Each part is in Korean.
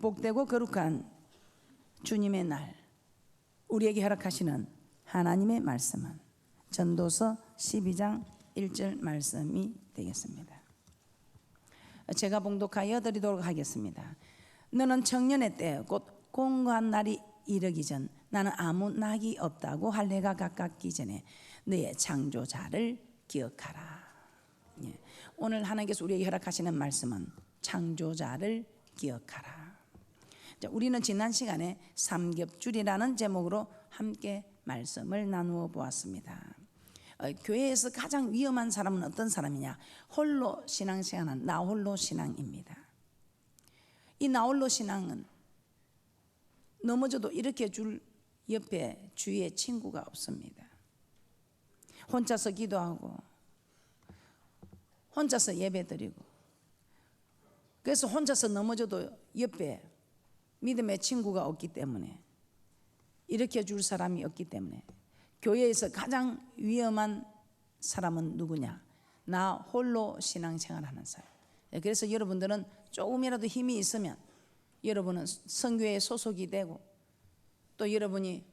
복되고 거룩한 주님의 날, 우리에게 허락하시는 하나님의 말씀은 전도서 12장 1절 말씀이 되겠습니다. 제가 봉독하여 드리도록 하겠습니다. 너는 청년의 때 곧 공고한 날이 이르기 전 나는 아무 낙이 없다고 할 해가 가깝기 전에 너의 창조자를 기억하라. 오늘 하나님께서 우리에게 허락하시는 말씀은 창조자를 기억하라. 우리는 지난 시간에 삼겹줄이라는 제목으로 함께 말씀을 나누어 보았습니다. 교회에서 가장 위험한 사람은 어떤 사람이냐? 홀로 신앙생활하는 나홀로 신앙입니다. 이 나홀로 신앙은 넘어져도 일으켜 줄 옆에 주위에 친구가 없습니다. 혼자서 기도하고 혼자서 예배드리고, 그래서 혼자서 넘어져도 옆에 믿음의 친구가 없기 때문에, 일으켜 줄 사람이 없기 때문에 교회에서 가장 위험한 사람은 누구냐? 나 홀로 신앙생활하는 사람. 그래서 여러분들은 조금이라도 힘이 있으면 여러분은 선교회에 소속이 되고, 또 여러분이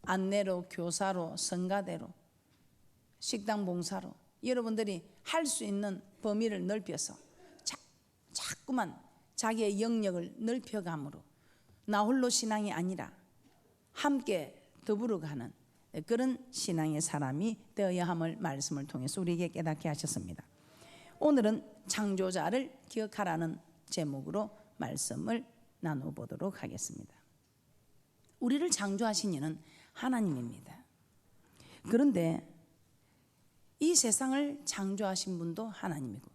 안내로, 교사로, 성가대로, 식당 봉사로 여러분들이 할 수 있는 범위를 넓혀서 자꾸만 자기의 영역을 넓혀감으로 나 홀로 신앙이 아니라 함께 더불어 가는 그런 신앙의 사람이 되어야 함을 말씀을 통해서 우리에게 깨닫게 하셨습니다. 오늘은 창조자를 기억하라는 제목으로 말씀을 나눠보도록 하겠습니다. 우리를 창조하신 이는 하나님입니다. 그런데 이 세상을 창조하신 분도 하나님이고,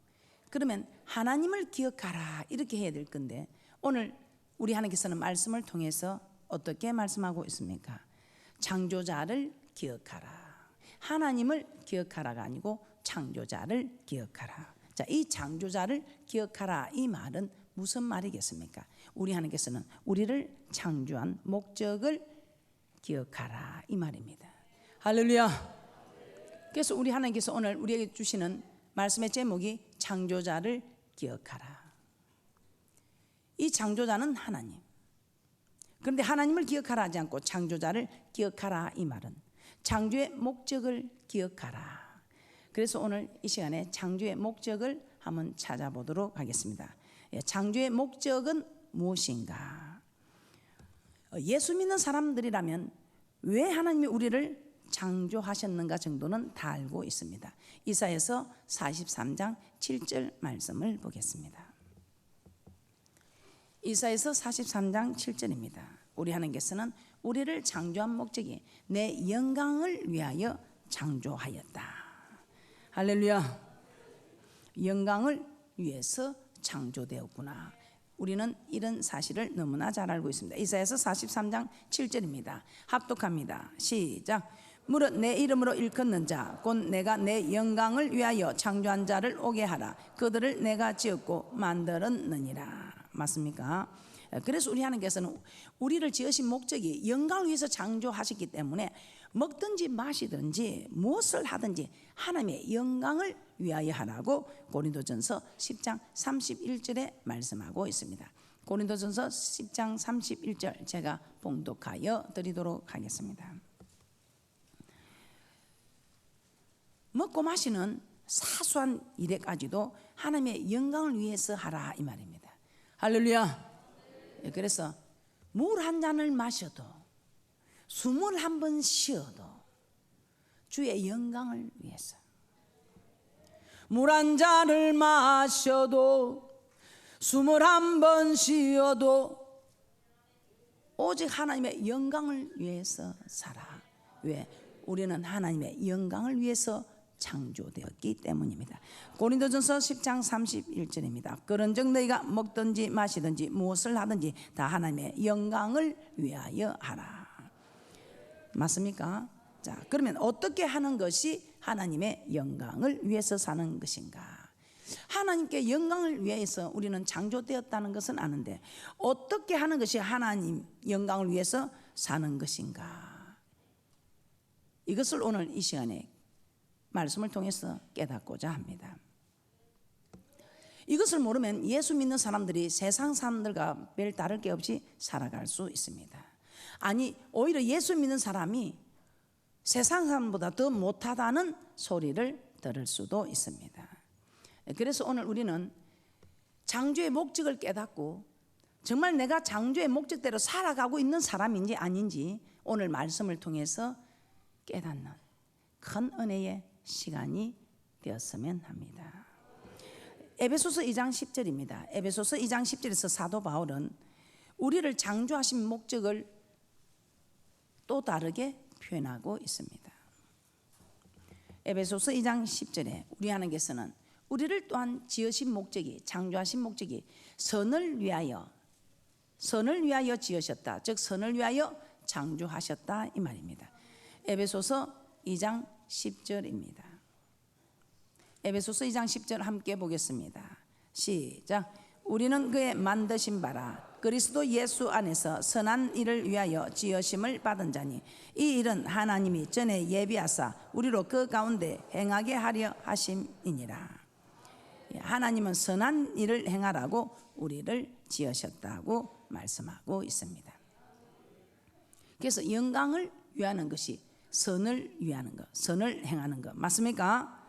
그러면 하나님을 기억하라 이렇게 해야 될 건데, 오늘 우리 하나님께서는 말씀을 통해서 어떻게 말씀하고 있습니까? 창조자를 기억하라. 하나님을 기억하라가 아니고 창조자를 기억하라. 자, 이 창조자를 기억하라 이 말은 무슨 말이겠습니까? 우리 하나님께서는 우리를 창조한 목적을 기억하라 이 말입니다. 할렐루야. 그래서 우리 하나님께서 오늘 우리에게 주시는 말씀의 제목이 창조자를 기억하라. 이 창조자는 하나님. 그런데 하나님을 기억하라 하지 않고 창조자를 기억하라 이 말은 창조의 목적을 기억하라. 그래서 오늘 이 시간에 창조의 목적을 한번 찾아보도록 하겠습니다. 창조의 목적은 무엇인가? 예수 믿는 사람들이라면 왜 하나님이 우리를 창조하셨는가 정도는 다 알고 있습니다. 이사야서 43장 7절 말씀을 보겠습니다. 이사야서 43장 7절입니다. 우리 하나님께서는 우리를 창조한 목적이 내 영광을 위하여 창조하였다. 할렐루야. 영광을 위해서 창조되었구나. 우리는 이런 사실을 너무나 잘 알고 있습니다. 이사야서 43장 7절입니다. 합독합니다. 시작. 무릇 내 이름으로 일컫는 자 곧 내가 내 영광을 위하여 창조한 자를 오게 하라. 그들을 내가 지었고 만들었느니라. 맞습니까? 그래서 우리 하나님께서는 우리를 지으신 목적이 영광을 위해서 창조하셨기 때문에 먹든지 마시든지 무엇을 하든지 하나님의 영광을 위하여 하라고 고린도전서 10장 31절에 말씀하고 있습니다. 고린도전서 10장 31절 제가 봉독하여 드리도록 하겠습니다. 먹고 마시는 사소한 일에까지도 하나님의 영광을 위해서 하라 이 말입니다. 할렐루야. 그래서 물 한 잔을 마셔도, 숨을 한 번 쉬어도 주의 영광을 위해서, 물 한 잔을 마셔도 숨을 한 번 쉬어도 오직 하나님의 영광을 위해서 살아. 왜? 우리는 하나님의 영광을 위해서 창조되었기 때문입니다. 고린도전서 10장 31절입니다. 그런즉 너희가 먹든지 마시든지 무엇을 하든지 다 하나님의 영광을 위하여 하라. 맞습니까? 자, 그러면 어떻게 하는 것이 하나님의 영광을 위해서 사는 것인가? 하나님께 영광을 위해서 우리는 창조되었다는 것은 아는데 어떻게 하는 것이 하나님 영광을 위해서 사는 것인가? 이것을 오늘 이 시간에 말씀을 통해서 깨닫고자 합니다. 이것을 모르면 예수 믿는 사람들이 세상 사람들과 별 다를 게 없이 살아갈 수 있습니다. 아니, 오히려 예수 믿는 사람이 세상 사람보다 더 못하다는 소리를 들을 수도 있습니다. 그래서 오늘 우리는 창조의 목적을 깨닫고 정말 내가 창조의 목적대로 살아가고 있는 사람인지 아닌지 오늘 말씀을 통해서 깨닫는 큰 은혜의 시간이 되었으면 합니다. 에베소서 2장 10절입니다. 에베소서 2장 10절에서 사도 바울은 우리를 창조하신 목적을 또 다르게 표현하고 있습니다. 에베소서 2장 10절에 우리 하나님께서는 우리를 또한 지으신 목적이, 창조하신 목적이 선을 위하여 지으셨다. 즉 선을 위하여 창조하셨다 이 말입니다. 에베소서 2장 10절입니다. 에베소서 2장 10절 함께 보겠습니다. 시작. 우리는 그의 만드신 바라 그리스도 예수 안에서 선한 일을 위하여 지으심을 받은 자니 이 일은 하나님이 전에 예비하사 우리로 그 가운데 행하게 하려 하심이니라. 하나님은 선한 일을 행하라고 우리를 지으셨다고 말씀하고 있습니다. 그래서 영광을 위하는 것이 선을 위하는 것, 선을 행하는 것 맞습니까?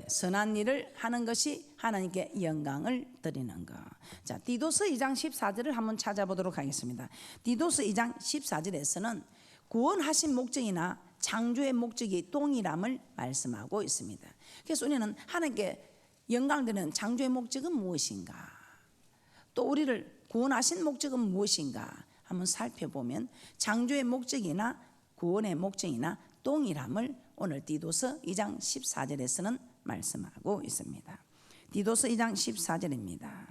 선한 일을 하는 것이 하나님께 영광을 드리는 것. 자, 디도서 2장 14절을 한번 찾아보도록 하겠습니다. 디도서 2장 14절에서는 구원하신 목적이나 창조의 목적이 동일함을 말씀하고 있습니다. 그래서 우리는 하나님께 영광 드리는 창조의 목적은 무엇인가, 또 우리를 구원하신 목적은 무엇인가 한번 살펴보면 창조의 목적이나 구원의 목적이나 동일함을 오늘 디도서 2장 14절에서는 말씀하고 있습니다. 디도서 2장 14절입니다.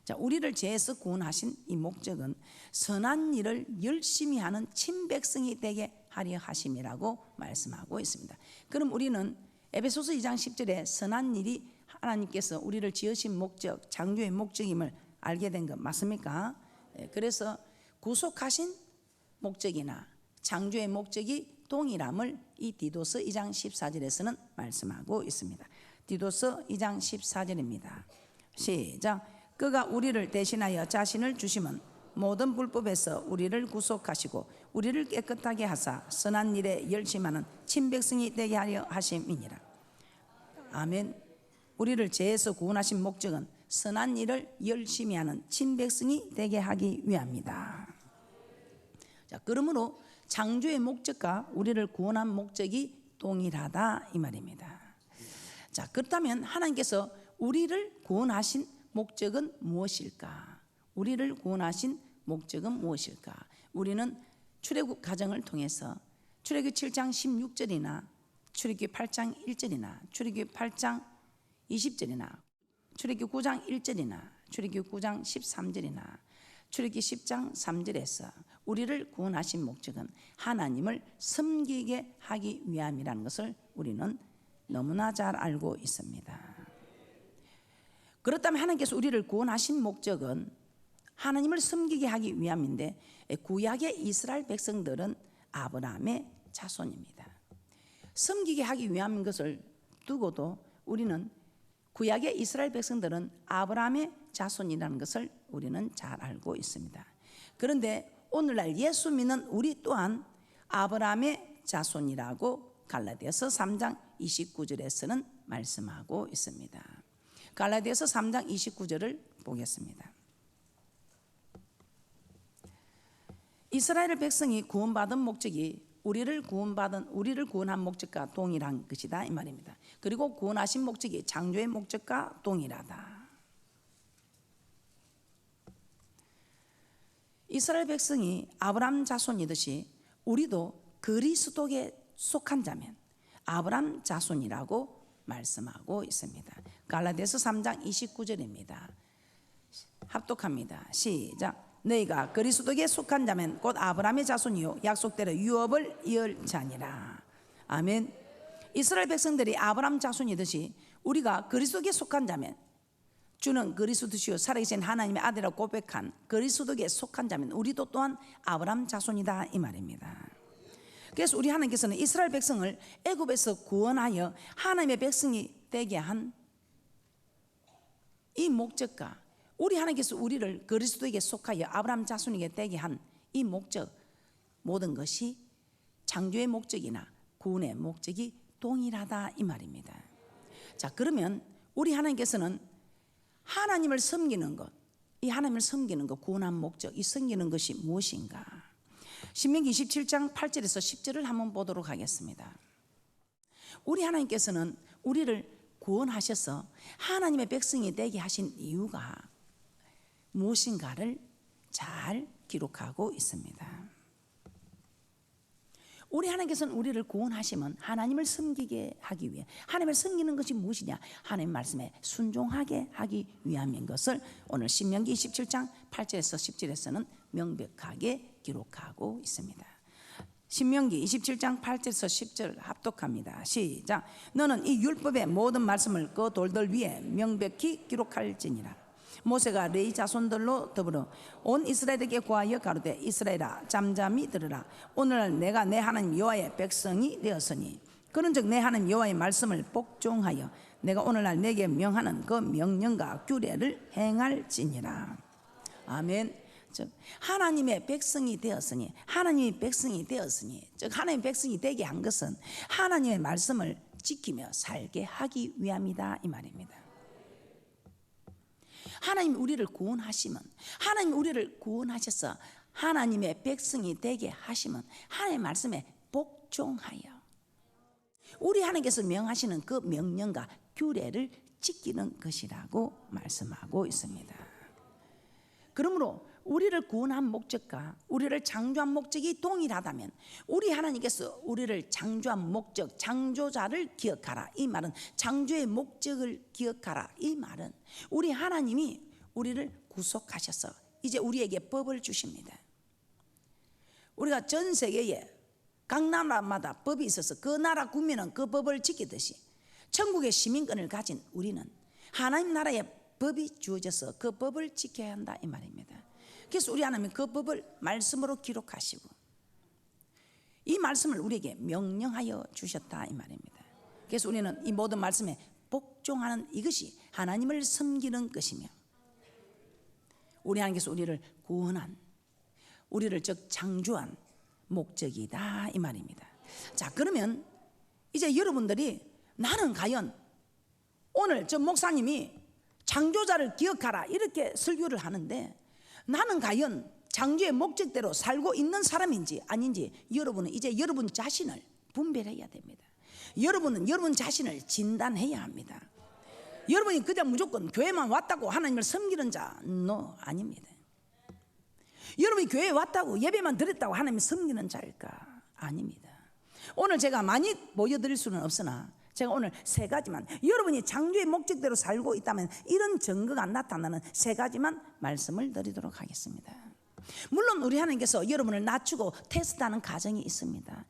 자, 우리를 죄에서 구원하신 이 목적은 선한 일을 열심히 하는 친백성이 되게 하려 하심이라고 말씀하고 있습니다. 그럼 우리는 에베소서 2장 10절에 선한 일이 하나님께서 우리를 지으신 목적, 창조의 목적임을 알게 된 것 맞습니까? 그래서 구속하신 목적이나 창조의 목적이 동일함을 이 디도서 2장 14절에서는 말씀하고 있습니다. 디도서 2장 14절입니다. 시작. 그가 우리를 대신하여 자신을 주심은 모든 불법에서 우리를 구속하시고 우리를 깨끗하게 하사 선한 일에 열심하는 친백성이 되게 하려 하심이니라. 아멘. 우리를 죄에서 구원하신 목적은 선한 일을 열심히 하는 친백성이 되게 하기 위함이다. 자, 그러므로 창조의 목적과 우리를 구원한 목적이 동일하다 이 말입니다. 자, 그렇다면 하나님께서 우리를 구원하신 목적은 무엇일까? 우리를 구원하신 목적은 무엇일까? 우리는 출애굽 과정을 통해서 출애굽 7장 16절이나 출애굽 8장 1절이나 출애굽 8장 20절이나 출애굽 9장 1절이나 출애굽 9장 13절이나 출애굽 10장 3절에서 우리를 구원하신 목적은 하나님을 섬기게 하기 위함이라는 것을 우리는 너무나 잘 알고 있습니다. 그렇다면 하나님께서 우리를 구원하신 목적은 하나님을 섬기게 하기 위함인데 구약의 이스라엘 백성들은 아브라함의 자손입니다. 섬기게 하기 위함인 것을 두고도 우리는 구약의 이스라엘 백성들은 아브라함의 자손이라는 것을 우리는 잘 알고 있습니다. 그런데 오늘날 예수 믿는 우리 또한 아브라함의 자손이라고 갈라디아서 3장 29절에서는 말씀하고 있습니다. 갈라디아서 3장 29절을 보겠습니다. 이스라엘 백성이 구원받은 목적이 우리를 구원한 목적과 동일한 것이다 이 말입니다. 그리고 구원하신 목적이 창조의 목적과 동일하다. 이스라엘 백성이 아브라함 자손이듯이 우리도 그리스도에 속한 자면 아브라함 자손이라고 말씀하고 있습니다. 갈라디아서 3장 29절입니다. 합독합니다. 시작. 너희가 그리스도에 속한 자면 곧 아브라함의 자손이요 약속대로 유업을 이을 자니라. 아멘. 이스라엘 백성들이 아브라함 자손이듯이 우리가 그리스도에 속한 자면, 주는 그리스도시요 살아계신 하나님의 아들이라고 고백한 그리스도에 속한 자면 우리도 또한 아브라함 자손이다 이 말입니다. 그래서 우리 하나님께서는 이스라엘 백성을 애굽에서 구원하여 하나님의 백성이 되게 한 이 목적과 우리 하나님께서 우리를 그리스도에게 속하여 아브라함 자손에게 되게 한 이 목적, 모든 것이 창조의 목적이나 구원의 목적이 동일하다 이 말입니다. 자, 그러면 우리 하나님께서는 하나님을 섬기는 것, 이 하나님을 섬기는 것, 구원한 목적, 이 섬기는 것이 무엇인가? 신명기 27장 8절에서 10절을 한번 보도록 하겠습니다. 우리 하나님께서는 우리를 구원하셔서 하나님의 백성이 되게 하신 이유가 무엇인가를 잘 기록하고 있습니다. 우리 하나님께서는 우리를 구원하시면 하나님을 섬기게 하기 위해, 하나님을 섬기는 것이 무엇이냐? 하나님 말씀에 순종하게 하기 위함인 것을 오늘 신명기 27장 8절에서 10절에서는 명백하게 기록하고 있습니다. 신명기 27장 8절에서 10절 합독합니다. 시작. 너는 이 율법의 모든 말씀을 그 돌들 위에 명백히 기록할지니라. 모세가 레위 자손들로 더불어 온 이스라엘에게 구하여 가로되 이스라엘아 잠잠히 들으라. 오늘날 내가 내 하나님 여호와의 백성이 되었으니 그런즉 내 하나님 여호와의 말씀을 복종하여 내가 오늘날 내게 명하는 그 명령과 규례를 행할지니라. 아멘. 즉 하나님의 백성이 되었으니, 하나님의 백성이 되었으니, 즉 하나님의 백성이 되게 한 것은 하나님의 말씀을 지키며 살게 하기 위함이다 이 말입니다. 하나님이 우리를 구원하시면, 하나님이 우리를 구원하셔서 하나님의 백성이 되게 하시면 하나님의 말씀에 복종하여 우리 하나님께서 명하시는 그 명령과 규례를 지키는 것이라고 말씀하고 있습니다. 그러므로 우리를 구원한 목적과 우리를 창조한 목적이 동일하다면 우리 하나님께서 우리를 창조한 목적, 창조자를 기억하라 이 말은, 창조의 목적을 기억하라 이 말은 우리 하나님이 우리를 구속하셔서 이제 우리에게 법을 주십니다. 우리가 전 세계에 각 나라마다 법이 있어서 그 나라 국민은 그 법을 지키듯이 천국의 시민권을 가진 우리는 하나님 나라의 법이 주어져서 그 법을 지켜야 한다 이 말입니다. 그래서 우리 하나님은 그 법을 말씀으로 기록하시고 이 말씀을 우리에게 명령하여 주셨다 이 말입니다. 그래서 우리는 이 모든 말씀에 복종하는 이것이 하나님을 섬기는 것이며 우리 하나님께서 우리를 구원한, 우리를 즉 창조한 목적이다 이 말입니다. 자, 그러면 이제 여러분들이 나는 과연 오늘 저 목사님이 창조자를 기억하라 이렇게 설교를 하는데 나는 과연 창조의 목적대로 살고 있는 사람인지 아닌지 여러분은 이제 여러분 자신을 분별해야 됩니다. 여러분은 여러분 자신을 진단해야 합니다. 여러분이 그냥 무조건 교회만 왔다고 하나님을 섬기는 자, 아닙니다. 여러분이 교회에 왔다고 예배만 드렸다고 하나님을 섬기는 자일까? 아닙니다. 오늘 제가 많이 보여드릴 수는 없으나 제가 오늘 세 가지만, 여러분이 창조의 목적대로 살고 있다면 이런 증거가 나타나는 세 가지만 말씀을 드리도록 하겠습니다. 물론 우리 하나님께서 여러분을 낮추고 테스트하는 과정이 있습니다.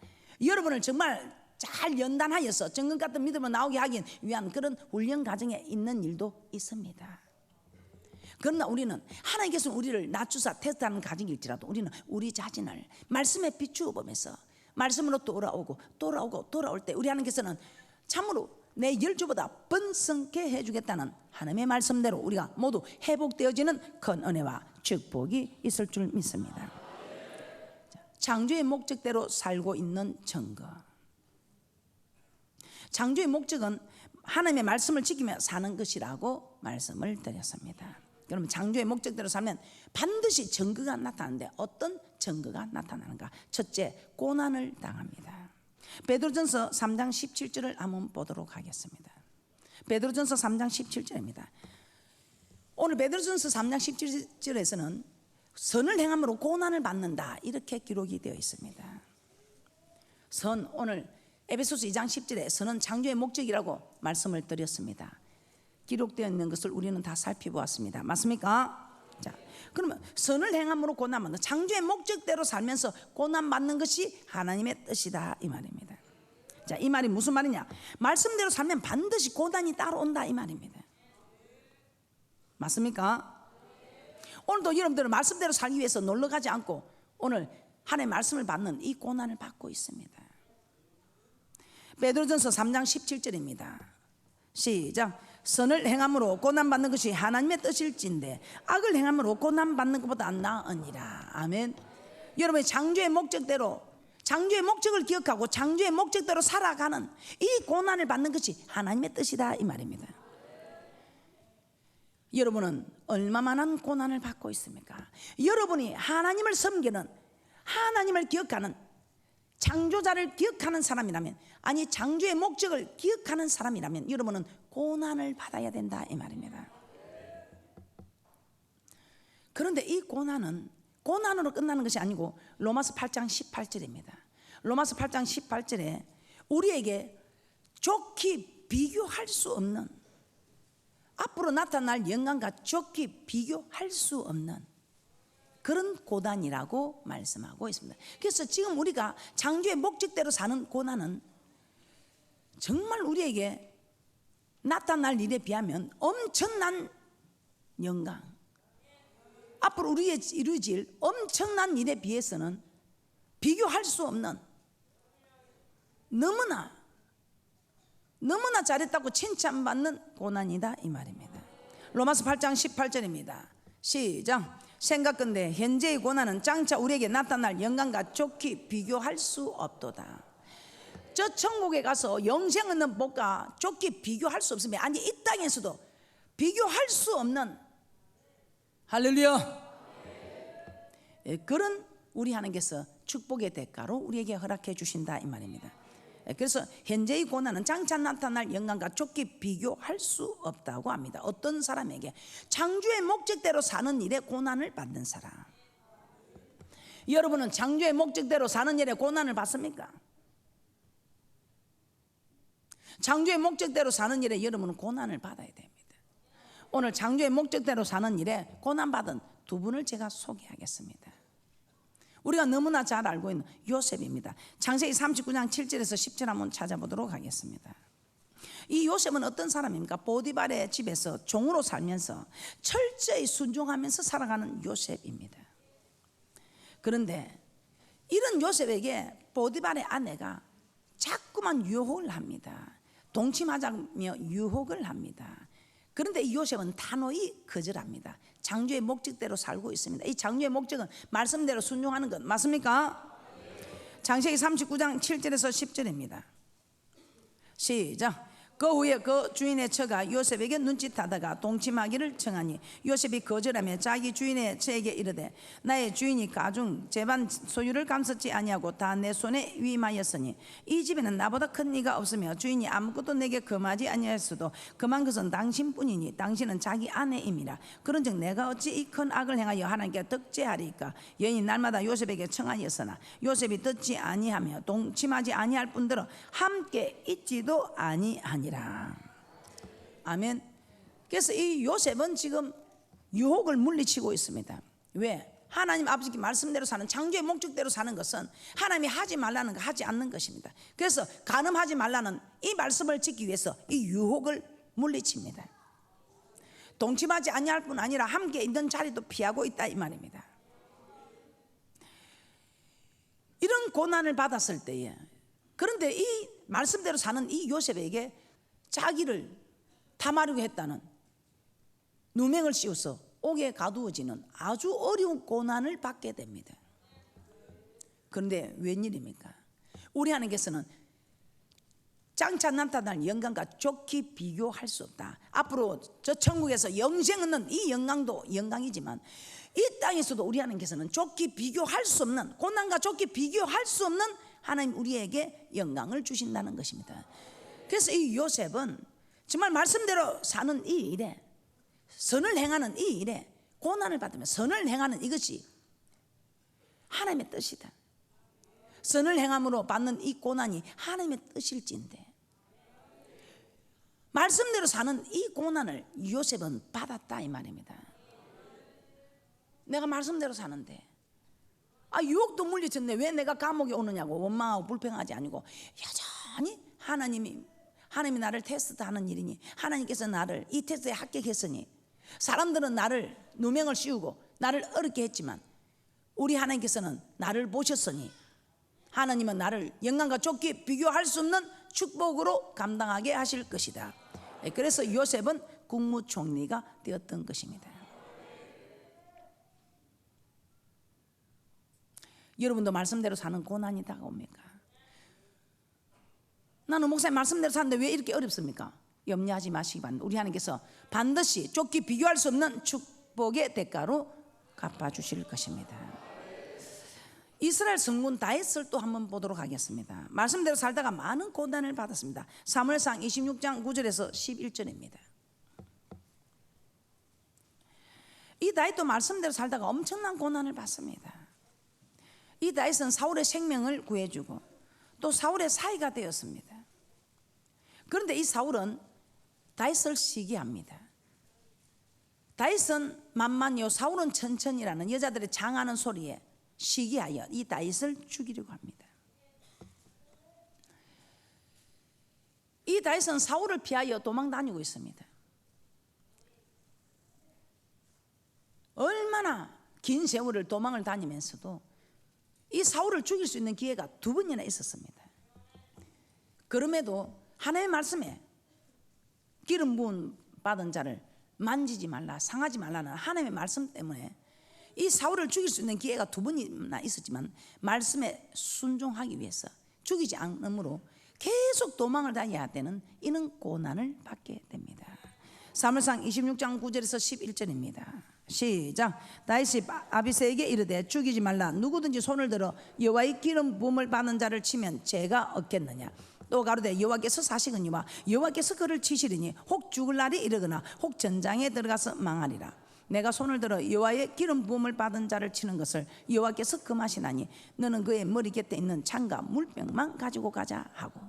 여러분을 정말 잘 연단하여서 정금 같은 믿음으로 나오게 하기 위한 그런 훈련 과정에 있는 일도 있습니다. 그러나 우리는 하나님께서 우리를 낮추사 테스트하는 과정일지라도 우리는 우리 자신을 말씀에 비추어 보면서 말씀으로 돌아올 때 우리 하나님께서는 참으로 내 열조보다 번성케 해주겠다는 하나님의 말씀대로 우리가 모두 회복되어지는 큰 은혜와 축복이 있을 줄 믿습니다. 창조의 목적대로 살고 있는 증거. 창조의 목적은 하나님의 말씀을 지키며 사는 것이라고 말씀을 드렸습니다. 그러면 창조의 목적대로 살면 반드시 증거가 나타나는데 어떤 증거가 나타나는가? 첫째, 고난을 당합니다. 베드로전서 3장 17절을 한번 보도록 하겠습니다. 베드로전서 3장 17절입니다. 오늘 베드로전서 3장 17절에서는 선을 행함으로 고난을 받는다 이렇게 기록이 되어 있습니다. 선, 오늘 에베소서 2장 10절에 선은 창조의 목적이라고 말씀을 드렸습니다. 기록되어 있는 것을 우리는 다 살펴보았습니다. 맞습니까? 자, 그러면 선을 행함으로 고난 받는, 창조의 목적대로 살면서 고난 받는 것이 하나님의 뜻이다 이 말입니다. 자, 이 말이 무슨 말이냐? 말씀대로 살면 반드시 고난이 따라온다 이 말입니다. 맞습니까? 오늘도 여러분들은 말씀대로 살기 위해서 놀러 가지 않고 오늘 하나님의 말씀을 받는 이 고난을 받고 있습니다. 베드로전서 3장 17절입니다. 시작. 선을 행함으로 고난받는 것이 하나님의 뜻일진데 악을 행함으로 고난받는 것보다 나으니라. 아멘. 여러분의 창조의 목적대로, 창조의 목적을 기억하고 창조의 목적대로 살아가는 이 고난을 받는 것이 하나님의 뜻이다 이 말입니다. 여러분은 얼마만한 고난을 받고 있습니까? 여러분이 하나님을 섬기는, 하나님을 기억하는, 창조자를 기억하는 사람이라면, 아니 창조의 목적을 기억하는 사람이라면 여러분은 고난을 받아야 된다 이 말입니다. 그런데 이 고난은 고난으로 끝나는 것이 아니고 로마서 8장 18절입니다. 로마서 8장 18절에 우리에게 좋게 비교할 수 없는, 앞으로 나타날 영광과 좋게 비교할 수 없는 그런 고난이라고 말씀하고 있습니다. 그래서 지금 우리가 창조의 목적대로 사는 고난은 정말 우리에게 나타날 일에 비하면 엄청난 영광, 앞으로 우리의 이루어질 엄청난 일에 비해서는 비교할 수 없는, 너무나 잘했다고 칭찬받는 고난이다 이 말입니다. 로마서 8장 18절입니다. 시작. 생각건대 현재의 고난은 장차 우리에게 나타날 영광과 좋게 비교할 수 없도다. 저 천국에 가서 영생 얻는 복과 좋게 비교할 수 없으면, 아니 이 땅에서도 비교할 수 없는, 할렐루야, 그런 우리 하나님께서 축복의 대가로 우리에게 허락해 주신다 이 말입니다. 그래서 현재의 고난은 장차 나타날 영광과 좋게 비교할 수 없다고 합니다. 어떤 사람에게? 창조의 목적대로 사는 일에 고난을 받는 사람. 여러분은 창조의 목적대로 사는 일에 고난을 받습니까? 창조의 목적대로 사는 일에 여러분은 고난을 받아야 됩니다. 오늘 창조의 목적대로 사는 일에 고난받은 두 분을 제가 소개하겠습니다. 우리가 너무나 잘 알고 있는 요셉입니다. 창세기 39장 7절에서 10절 한번 찾아보도록 하겠습니다. 이 요셉은 어떤 사람입니까? 보디발의 집에서 종으로 살면서 철저히 순종하면서 살아가는 요셉입니다. 그런데 이런 요셉에게 보디발의 아내가 자꾸만 유혹을 합니다. 동침하자며 유혹을 합니다. 그런데 이 요셉은 단호히 거절합니다. 창조의 목적대로 살고 있습니다. 이 창조의 목적은 말씀대로 순종하는 것 맞습니까? 창세기 39장 7절에서 10절입니다. 시작. 그 후에 그 주인의 처가 요셉에게 눈짓하다가 동침하기를 청하니 요셉이 거절하며 자기 주인의 처에게 이르되 나의 주인이 가중 제반 소유를 감쌌지 아니하고 다 내 손에 위임하였으니 이 집에는 나보다 큰 이가 없으며 주인이 아무것도 내게 금하지 아니하였어도 금한 것은 당신뿐이니 당신은 자기 아내임이라. 그런즉 내가 어찌 이 큰 악을 행하여 하나님께 덕죄하리까. 여인이 날마다 요셉에게 청하였으나 요셉이 듣지 아니하며 동침하지 아니할 뿐더러 함께 있지도 아니하니. 아멘. 그래서 이 요셉은 지금 유혹을 물리치고 있습니다. 왜? 하나님 아버지 말씀대로 사는, 창조의 목적대로 사는 것은 하나님이 하지 말라는 거 하지 않는 것입니다. 그래서 간음하지 말라는 이 말씀을 지키기 위해서 이 유혹을 물리칩니다. 동침하지 아니할 뿐 아니라 함께 있는 자리도 피하고 있다 이 말입니다. 이런 고난을 받았을 때에, 그런데 이 말씀대로 사는 이 요셉에게 자기를 탐하려고 했다는 누명을 씌워서 옥에 가두어지는 아주 어려운 고난을 받게 됩니다. 그런데 웬일입니까? 우리 하나님께서는 장차 나타날 영광과 좋게 비교할 수 없다. 앞으로 저 천국에서 영생 얻는 이 영광도 영광이지만 이 땅에서도 우리 하나님께서는 좋게 비교할 수 없는, 고난과 좋게 비교할 수 없는 하나님 우리에게 영광을 주신다는 것입니다. 그래서 이 요셉은 정말 말씀대로 사는 이 일에, 선을 행하는 이 일에 고난을 받으면 선을 행하는 이것이 하나님의 뜻이다. 선을 행함으로 받는 이 고난이 하나님의 뜻일진데 말씀대로 사는 이 고난을 요셉은 받았다 이 말입니다. 내가 말씀대로 사는데 유혹도 물리쳤네, 왜 내가 감옥에 오느냐고 원망하고 불평하지 아니고 여전히 하나님이 나를 테스트하는 일이니, 하나님께서 나를 이 테스트에 합격했으니, 사람들은 나를 누명을 씌우고 나를 어렵게 했지만 우리 하나님께서는 나를 보셨으니 하나님은 나를 영광과 좋게 비교할 수 없는 축복으로 감당하게 하실 것이다. 그래서 요셉은 국무총리가 되었던 것입니다. 여러분도 말씀대로 사는 고난이 다가옵니까? 나는 목사님 말씀대로 사는데 왜 이렇게 어렵습니까? 염려하지 마시기 바랍니다. 우리 하나님께서 반드시 쫓기 비교할 수 없는 축복의 대가로 갚아주실 것입니다. 이스라엘 성군 다윗을 또 한번 보도록 하겠습니다. 말씀대로 살다가 많은 고난을 받았습니다. 사무엘상 26장 9절에서 11절입니다. 이 다윗도 말씀대로 살다가 엄청난 고난을 받습니다. 이 다윗은 사울의 생명을 구해주고 또 사울의 사이가 되었습니다. 그런데 이 사울은 다윗을 시기합니다. 다윗은 만만요 사울은 천천히라는 여자들의 장하는 소리에 시기하여 이 다윗을 죽이려고 합니다. 이 다윗은 사울을 피하여 도망 다니고 있습니다. 얼마나 긴 세월을 도망을 다니면서도 이 사울을 죽일 수 있는 기회가 2번이나 있었습니다. 그럼에도 하나님의 말씀에 기름 부은 받은 자를 만지지 말라, 상하지 말라는 하나님의 말씀 때문에 이 사울을 죽일 수 있는 기회가 2번이나 있었지만 말씀에 순종하기 위해서 죽이지 않으므로 계속 도망을 다녀야 되는 이는 고난을 받게 됩니다. 사무엘상 26장 9절에서 11절입니다. 시작. 다윗이 아비새에게 이르되 죽이지 말라. 누구든지 손을 들어 여호와의 기름 부음을 받는 자를 치면 죄가 없겠느냐. 또 가로되 여호와께서 사시거니와 여호와께서 그를 치시리니 혹 죽을 날이 이르거나 혹 전장에 들어가서 망하리라. 내가 손을 들어 여호와의 기름 부음을 받은 자를 치는 것을 여호와께서 금하시나니 너는 그의 머리 곁에 있는 창과 물병만 가지고 가자 하고.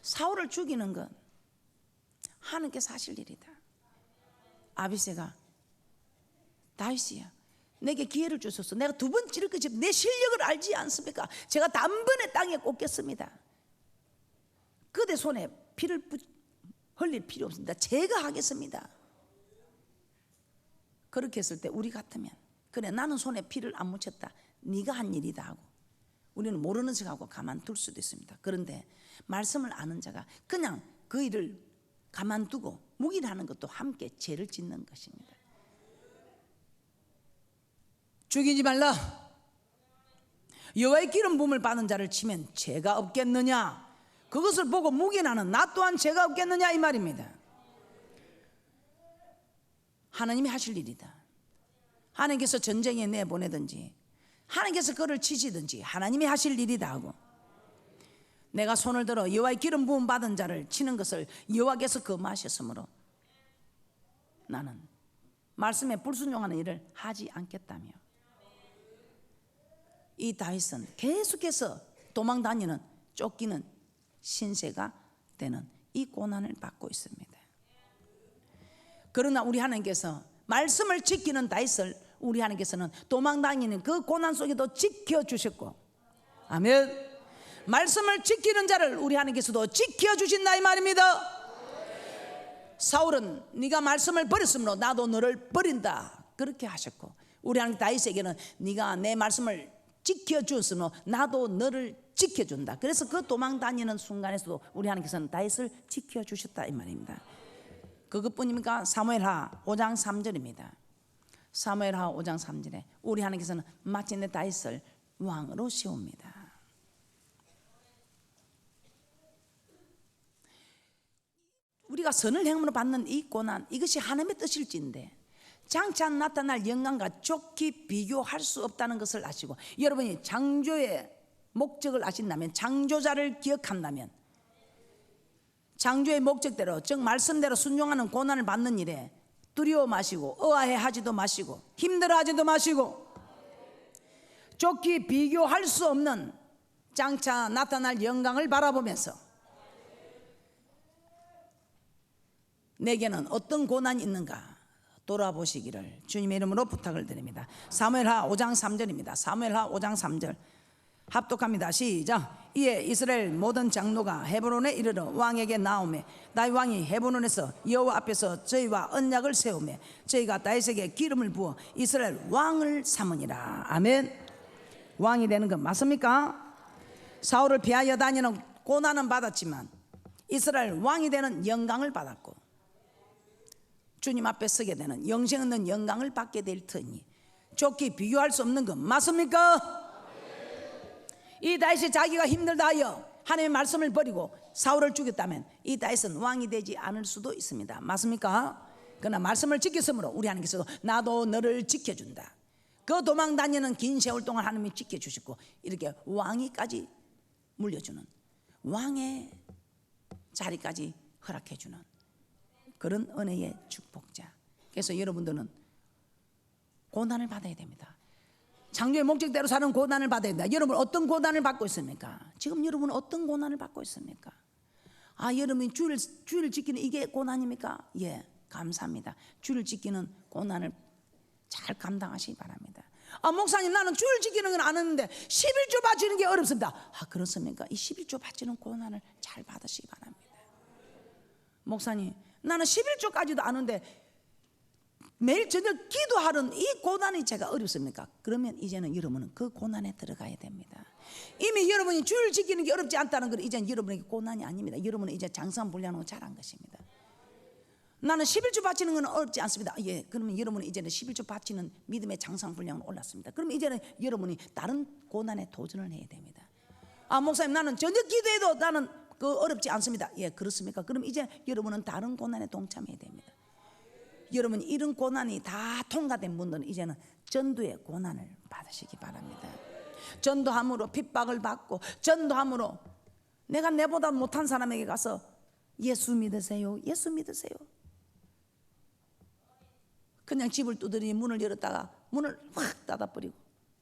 사울을 죽이는 건 하나님께서 하실 일이다. 아비새가 다윗이야, 내게 기회를 주소서. 내가 2번 찌를 것이 내 실력을 알지 않습니까? 제가 단번에 땅에 꽂겠습니다. 그대 손에 피를 흘릴 필요 없습니다. 제가 하겠습니다. 그렇게 했을 때 우리 같으면 그래 나는 손에 피를 안 묻혔다, 네가 한 일이다 하고 우리는 모르는 척하고 가만둘 수도 있습니다. 그런데 말씀을 아는 자가 그냥 그 일을 가만두고 묵인하는 것도 함께 죄를 짓는 것입니다. 죽이지 말라. 여호와의 기름 부음을 받은 자를 치면 죄가 없겠느냐. 그것을 보고 묵인하는 나 또한 죄가 없겠느냐 이 말입니다. 하나님이 하실 일이다. 하나님께서 전쟁에 내보내든지 하나님께서 그를 치시든지 하나님이 하실 일이다 하고, 내가 손을 들어 여호와의 기름 부음 받은 자를 치는 것을 여호와께서 금하셨으므로 나는 말씀에 불순종하는 일을 하지 않겠다며, 이 다윗은 계속해서 도망 다니는 쫓기는 신세가 되는 이 고난을 받고 있습니다. 그러나 우리 하나님께서 말씀을 지키는 다윗을 우리 하나님께서는 도망 다니는 그 고난 속에도 지켜주셨고, 아멘. 말씀을 지키는 자를 우리 하나님께서도 지켜주신다 이 말입니다. 사울은 네가 말씀을 버렸으므로 나도 너를 버린다 그렇게 하셨고, 우리 하나님 다윗에게는 네가 내 말씀을 지켜주었으므로 나도 너를 지켜준다. 그래서 그 도망 다니는 순간에서도 우리 하나님께서는 다윗을 지켜주셨다 이 말입니다. 그것뿐입니까? 사무엘하 5장 3절입니다. 사무엘하 5장 3절에 우리 하나님께서는 마침내 다윗을 왕으로 세웁니다. 우리가 선을 행함으로 받는 이 고난, 이것이 하나님의 뜻일진데 장차 나타날 영광과 좋게 비교할 수 없다는 것을 아시고, 여러분이 창조의 목적을 아신다면, 창조자를 기억한다면, 창조의 목적대로 즉 말씀대로 순종하는 고난을 받는 일에 두려워 마시고 의아해 하지도 마시고 힘들어 하지도 마시고, 좋게 비교할 수 없는 장차 나타날 영광을 바라보면서 내게는 어떤 고난이 있는가 돌아보시기를 주님의 이름으로 부탁을 드립니다. 사무엘하 5장 3절입니다. 사무엘하 5장 3절 합독합니다. 시작. 이에 이스라엘 모든 장로가 헤브론에 이르러 왕에게 나오매 다윗 왕이 헤브론에서 여호와 앞에서 저희와 언약을 세우매 저희가 다윗에게 기름을 부어 이스라엘 왕을 삼으니라. 아멘. 왕이 되는 건 맞습니까? 사울을 피하여 다니는 고난은 받았지만 이스라엘 왕이 되는 영광을 받았고 주님 앞에 서게 되는 영생 없는 영광을 받게 될 터니 좋게 비교할 수 없는 것 맞습니까? 이 다윗이 자기가 힘들다 하여 하나님의 말씀을 버리고 사울을 죽였다면 이 다윗은 왕이 되지 않을 수도 있습니다. 맞습니까? 그러나 말씀을 지켰으므로 우리 하나님께서도 나도 너를 지켜준다. 그 도망 다니는 긴 세월 동안 하나님이 지켜주시고 이렇게 왕위까지 물려주는 왕의 자리까지 허락해주는 그런 은혜의 축복자. 그래서 여러분들은 고난을 받아야 됩니다. 창조의 목적대로 사는 고난을 받아야 된다. 여러분 어떤 고난을 받고 있습니까? 지금 여러분은 어떤 고난을 받고 있습니까? 여러분이 주를 지키는 이게 고난입니까? 예, 감사합니다. 주를 지키는 고난을 잘 감당하시기 바랍니다. 목사님 나는 주를 지키는 건 아는데 11조 바치는 게 어렵습니다. 그렇습니까? 이 11조 바치는 고난을 잘 받으시기 바랍니다. 목사님 나는 11조까지도 아는데 매일 저녁 기도하는 이 고난이 제가 어렵습니까? 그러면 이제는 여러분은 그 고난에 들어가야 됩니다. 이미 여러분이 주를 지키는 게 어렵지 않다는 건 이제는 여러분에게 고난이 아닙니다. 여러분은 이제 장성불량으로 잘한 것입니다. 나는 11조 바치는 건 어렵지 않습니다. 예, 그러면 여러분은 이제는 11조 바치는 믿음의 장성불량으로 올랐습니다. 그러면 이제는 여러분이 다른 고난에 도전을 해야 됩니다. 목사님 나는 저녁 기도해도 나는 어렵지 않습니다. 예, 그렇습니까? 그럼 이제 여러분은 다른 고난에 동참해야 됩니다. 여러분 이런 고난이 다 통과된 분들은 이제는 전도의 고난을 받으시기 바랍니다. 전도함으로 핍박을 받고 전도함으로 내가 내보다 못한 사람에게 가서 예수 믿으세요, 예수 믿으세요. 그냥 집을 두드리니 문을 열었다가 문을 확 닫아버리고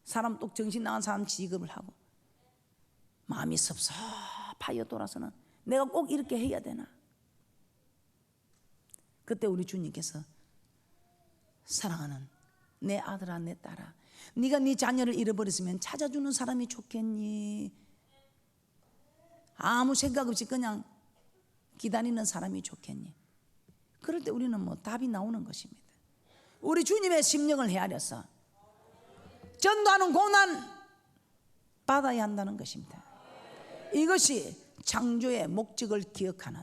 사람 또 정신 나간 사람 취급을 하고 마음이 섭섭하여 돌아서는 내가 꼭 이렇게 해야 되나? 그때 우리 주님께서 사랑하는 내 아들아 내 딸아 네가 네 자녀를 잃어버렸으면 찾아주는 사람이 좋겠니? 아무 생각 없이 그냥 기다리는 사람이 좋겠니? 그럴 때 우리는 답이 나오는 것입니다. 우리 주님의 심령을 헤아려서 전도하는 고난 받아야 한다는 것입니다. 이것이 창조의 목적을 기억하는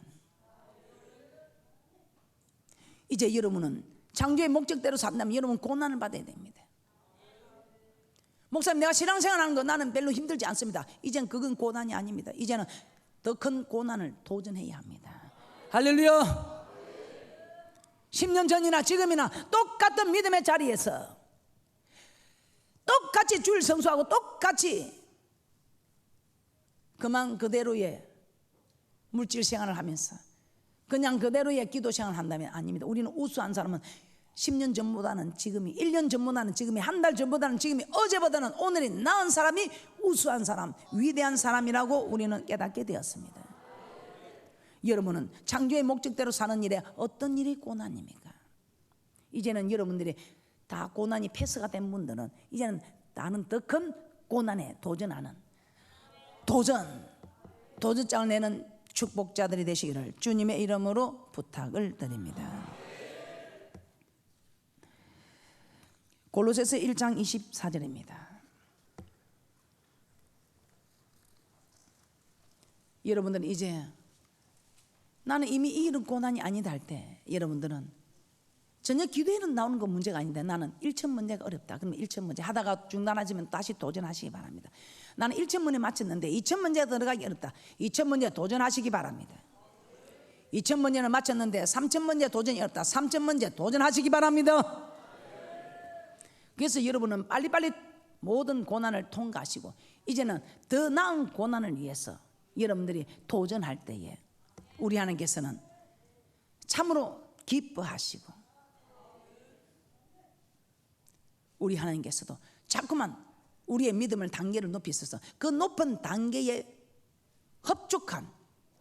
이제 여러분은 창조의 목적대로 산다면 여러분 고난을 받아야 됩니다. 목사님 내가 신앙생활하는 거 나는 별로 힘들지 않습니다. 이젠 그건 고난이 아닙니다. 이제는 더 큰 고난을 도전해야 합니다. 할렐루야. 10년 전이나 지금이나 똑같은 믿음의 자리에서 똑같이 주일 성수하고 똑같이 그만 그대로의 물질 생활을 하면서 그냥 그대로의 기도 생활을 한다면 아닙니다. 우리는 우수한 사람은 10년 전보다는 지금이, 1년 전보다는 지금이, 한 달 전보다는 지금이, 어제보다는 오늘이 나은 사람이 우수한 사람, 위대한 사람이라고 우리는 깨닫게 되었습니다. 여러분은 창조의 목적대로 사는 일에 어떤 일이 고난입니까? 이제는 여러분들이 다 고난이 패스가 된 분들은 이제는 나는 더 큰 고난에 도전하는 도전장을 내는 축복자들이 되시기를 주님의 이름으로 부탁을 드립니다. 골로새서 1장 24절입니다. 여러분들은 이제 나는 이미 이런 고난이 아니다 할 때 여러분들은 전혀 기도에는 나오는 건 문제가 아닌데 나는 1천 문제가 어렵다. 그러면 1천 문제 하다가 중단하시면 다시 도전하시기 바랍니다. 나는 1천 문제 맞췄는데 2천 문제 들어가기 어렵다. 2천 문제 도전하시기 바랍니다. 2천 문제는 맞췄는데 3천 문제 도전이 어렵다. 3천 문제 도전하시기 바랍니다. 그래서 여러분은 빨리빨리 모든 고난을 통과하시고 이제는 더 나은 고난을 위해서 여러분들이 도전할 때에 우리 하나님께서는 참으로 기뻐하시고 우리 하나님께서도 자꾸만 우리의 믿음을 단계를 높이셔서 그 높은 단계에 흡족한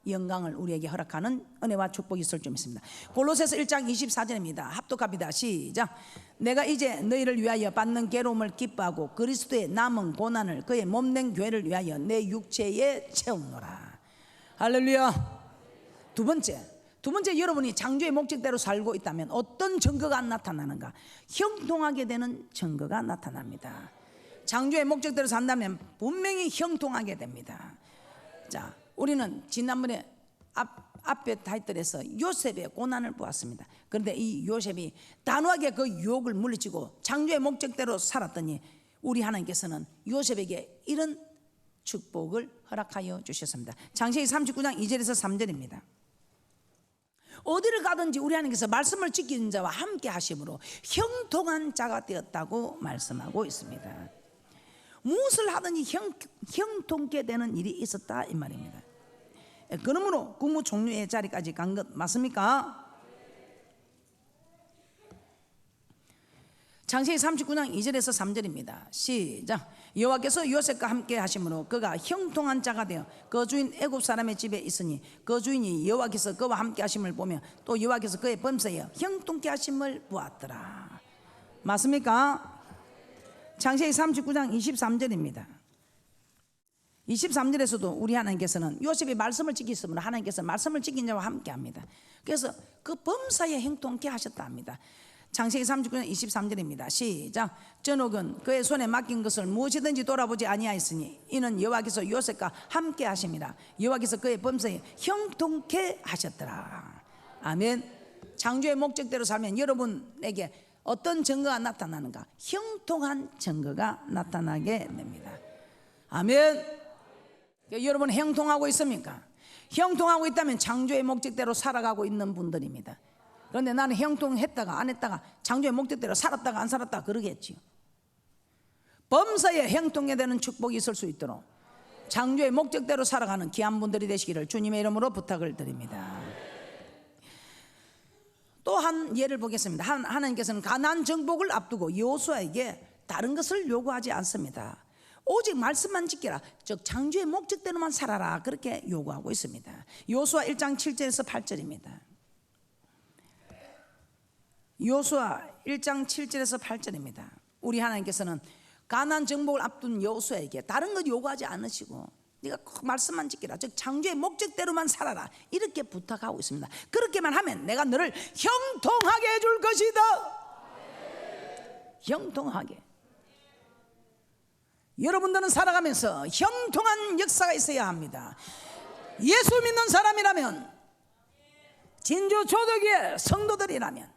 영광을 우리에게 허락하는 은혜와 축복이 있을 줄 믿습니다. 골로새서 1장 24절입니다. 합독합니다. 시작. 내가 이제 너희를 위하여 받는 괴로움을 기뻐하고 그리스도의 남은 고난을 그의 몸된 교회를 위하여 내 육체에 채우노라. 할렐루야. 두 번째 여러분이 창조의 목적대로 살고 있다면 어떤 증거가 나타나는가? 형통하게 되는 증거가 나타납니다. 창조의 목적대로 산다면 분명히 형통하게 됩니다. 자, 우리는 지난번에 앞에 타이틀에서 요셉의 고난을 보았습니다. 그런데 이 요셉이 단호하게 그 유혹을 물리치고 창조의 목적대로 살았더니 우리 하나님께서는 요셉에게 이런 축복을 허락하여 주셨습니다. 창세기 39장 2절에서 3절입니다. 어디를 가든지 우리 하나님께서 말씀을 지키는 자와 함께 하심으로 형통한 자가 되었다고 말씀하고 있습니다. 무엇을 하든지 형통케 되는 일이 있었다 이 말입니다. 그러므로 국무총리의 자리까지 간 것 맞습니까? 창세기 39장 2절에서 3절입니다. 시작. 여호와께서 요셉과 함께 하심으로 그가 형통한 자가 되어 그 주인 애굽 사람의 집에 있으니 그 주인이 여호와께서 그와 함께 하심을 보며 또 여호와께서 그의 범사에 형통케 하심을 보았더라. 맞습니까? 창세기 39장 23절입니다. 23절에서도 우리 하나님께서는 요셉이 말씀을 지켰으므로 하나님께서 말씀을 지킨 자와 함께 합니다. 그래서 그 범사에 형통케 하셨다 합니다. 창세기 39장 23절입니다. 시작. 전옥은 그의 손에 맡긴 것을 무엇이든지 돌아보지 아니하였으니 이는 여호와께서 요셉과 함께 하심이라. 여호와께서 그의 범사에 형통케 하셨더라. 아멘. 창조의 목적대로 살면 여러분에게 어떤 증거가 나타나는가? 형통한 증거가 나타나게 됩니다. 아멘. 여러분 형통하고 있습니까? 형통하고 있다면 창조의 목적대로 살아가고 있는 분들입니다. 그런데 나는 형통했다가 안 했다가 창조의 목적대로 살았다가 안 살았다 그러겠지요. 범사에 형통해 되는 축복이 있을 수 있도록 창조의 목적대로 살아가는 귀한 분들이 되시기를 주님의 이름으로 부탁을 드립니다. 또 한 예를 보겠습니다. 하나님께서는 가나안 정복을 앞두고 여호수아에게 다른 것을 요구하지 않습니다. 오직 말씀만 지켜라, 즉 창조의 목적대로만 살아라, 그렇게 요구하고 있습니다. 여호수아 1장 7절에서 8절입니다. 여호수아 1장 7절에서 8절입니다. 우리 하나님께서는 가나안 정복을 앞둔 여호수아에게 다른 것 요구하지 않으시고 네가 꼭 말씀만 지켜라, 즉 창조의 목적대로만 살아라, 이렇게 부탁하고 있습니다. 그렇게만 하면 내가 너를 형통하게 해줄 것이다. 형통하게. 여러분들은 살아가면서 형통한 역사가 있어야 합니다. 예수 믿는 사람이라면, 진주 초대교회 성도들이라면,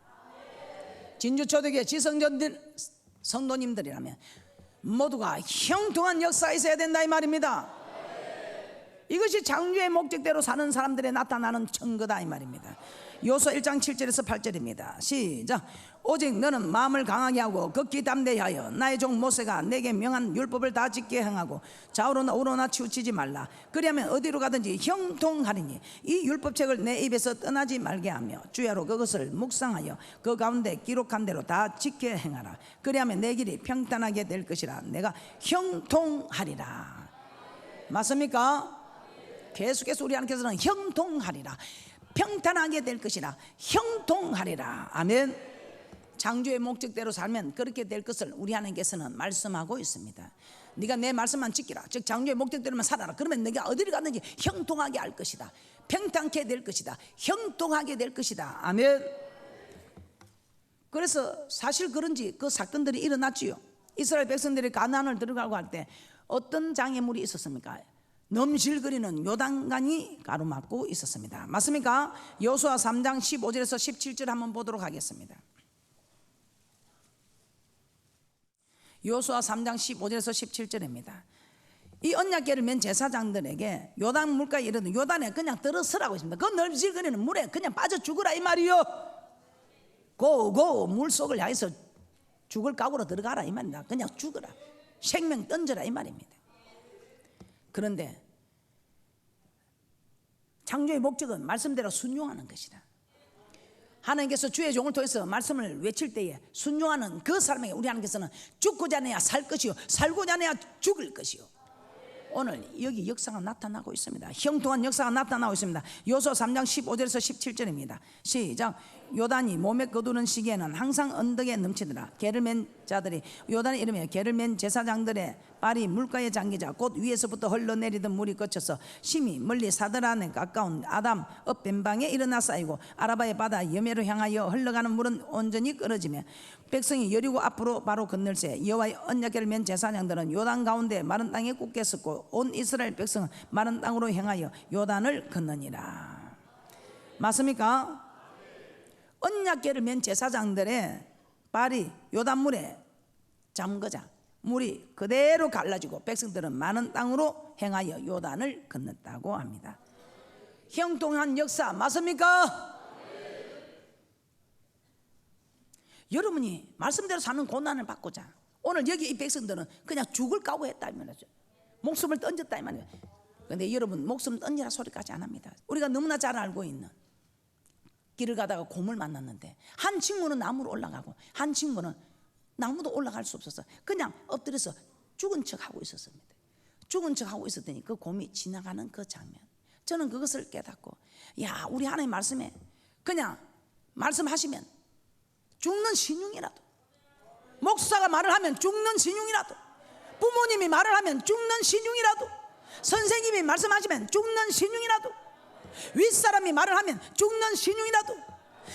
진주 초대교회 지성전들 성도님들이라면 모두가 형통한 역사가 있어야 된다 이 말입니다. 이것이 창조의 목적대로 사는 사람들에 나타나는 증거다 이 말입니다. 여호수아 1장 7절에서 8절입니다. 시작. 오직 너는 마음을 강하게 하고 극히 담대하여 나의 종 모세가 내게 명한 율법을 다 지켜 행하고 좌우로나 우로나 치우치지 말라. 그리하면 어디로 가든지 형통하리니 이 율법책을 내 입에서 떠나지 말게 하며 주야로 그것을 묵상하여 그 가운데 기록한 대로 다 지켜 행하라. 그리하면 내 길이 평탄하게 될 것이라. 내가 형통하리라. 맞습니까? 계속해서 우리 하나님께서는 형통하리라, 평탄하게 될 것이라, 형통하리라. 아멘. 창조의 목적대로 살면 그렇게 될 것을 우리 하나님께서는 말씀하고 있습니다. 네가 내 말씀만 지키라, 즉 창조의 목적대로만 살아라. 그러면 네가 어디를 가든지 형통하게 할 것이다, 평탄케 될 것이다, 형통하게 될 것이다. 아멘. 그래서 사실 그런지 그 사건들이 일어났지요. 이스라엘 백성들이 가나안을 들어가고 할 때 어떤 장애물이 있었습니까? 넘실거리는 요단강이 가로막고 있었습니다. 맞습니까? 여호수아 3장 15절에서 17절 한번 보도록 하겠습니다. 여호수아 3장 15절에서 17절입니다. 이 언약궤를 맨 제사장들에게 요단 물가에 이르는 요단에 그냥 들어서라고 있습니다. 그 넘실거리는 물에 그냥 빠져 죽으라 이 말이요. 고고 물속을 향해서 죽을 각오로 들어가라 이 말입니다. 그냥 죽어라, 생명 던져라 이 말입니다. 그런데 창조의 목적은 말씀대로 순종하는 것이다. 하나님께서 주의 종을 통해서 말씀을 외칠 때에 순종하는 그 사람에게 우리 하나님께서는 죽고자 하여야 살 것이요 살고자 하여야 죽을 것이요. 오늘 여기 역사가 나타나고 있습니다. 형통한 역사가 나타나고 있습니다. 여호수아 3장 15절에서 17절입니다. 시작. 요단이 몸에 거두는 시기에는 항상 언덕에 넘치더라. 개를 맨 자들이 요단의 이름에 개를 맨 제사장들의 발이 물가에 잠기자 곧 위에서부터 흘러내리던 물이 거쳐서 심히 멀리 사드란에 가까운 아담 읍벤방에 일어나 쌓이고 아라바의 바다 여매로 향하여 흘러가는 물은 온전히 끊어지며 백성이 여리고 앞으로 바로 건널새 여호와의 언약궤를 맨 제사장들은 요단 가운데 마른 땅에 굳게 섰고 온 이스라엘 백성은 마른 땅으로 향하여 요단을 건너니라. 맞습니까? 언약궤를 맨 제사장들의 발이 요단물에 잠그자 물이 그대로 갈라지고 백성들은 많은 땅으로 행하여 요단을 건넜다고 합니다. 형통한 역사 맞습니까? 여러분이 말씀대로 사는 고난을 받고자 오늘 여기 이 백성들은 그냥 죽을 각오했다 이 말이죠. 목숨을 던졌다 이 말이에요. 그런데 여러분 목숨 던지라 소리까지 안 합니다. 우리가 너무나 잘 알고 있는 길을 가다가 곰을 만났는데 한 친구는 나무로 올라가고 한 친구는 나무도 올라갈 수 없어서 그냥 엎드려서 죽은 척하고 있었습니다. 죽은 척하고 있었더니 그 곰이 지나가는 그 장면, 저는 그것을 깨닫고 야, 우리 하나님 말씀에 그냥 말씀하시면 죽는 신용이라도, 목사가 말을 하면 죽는 신용이라도, 부모님이 말을 하면 죽는 신용이라도, 선생님이 말씀하시면 죽는 신용이라도, 윗사람이 말을 하면 죽는 신용이라도,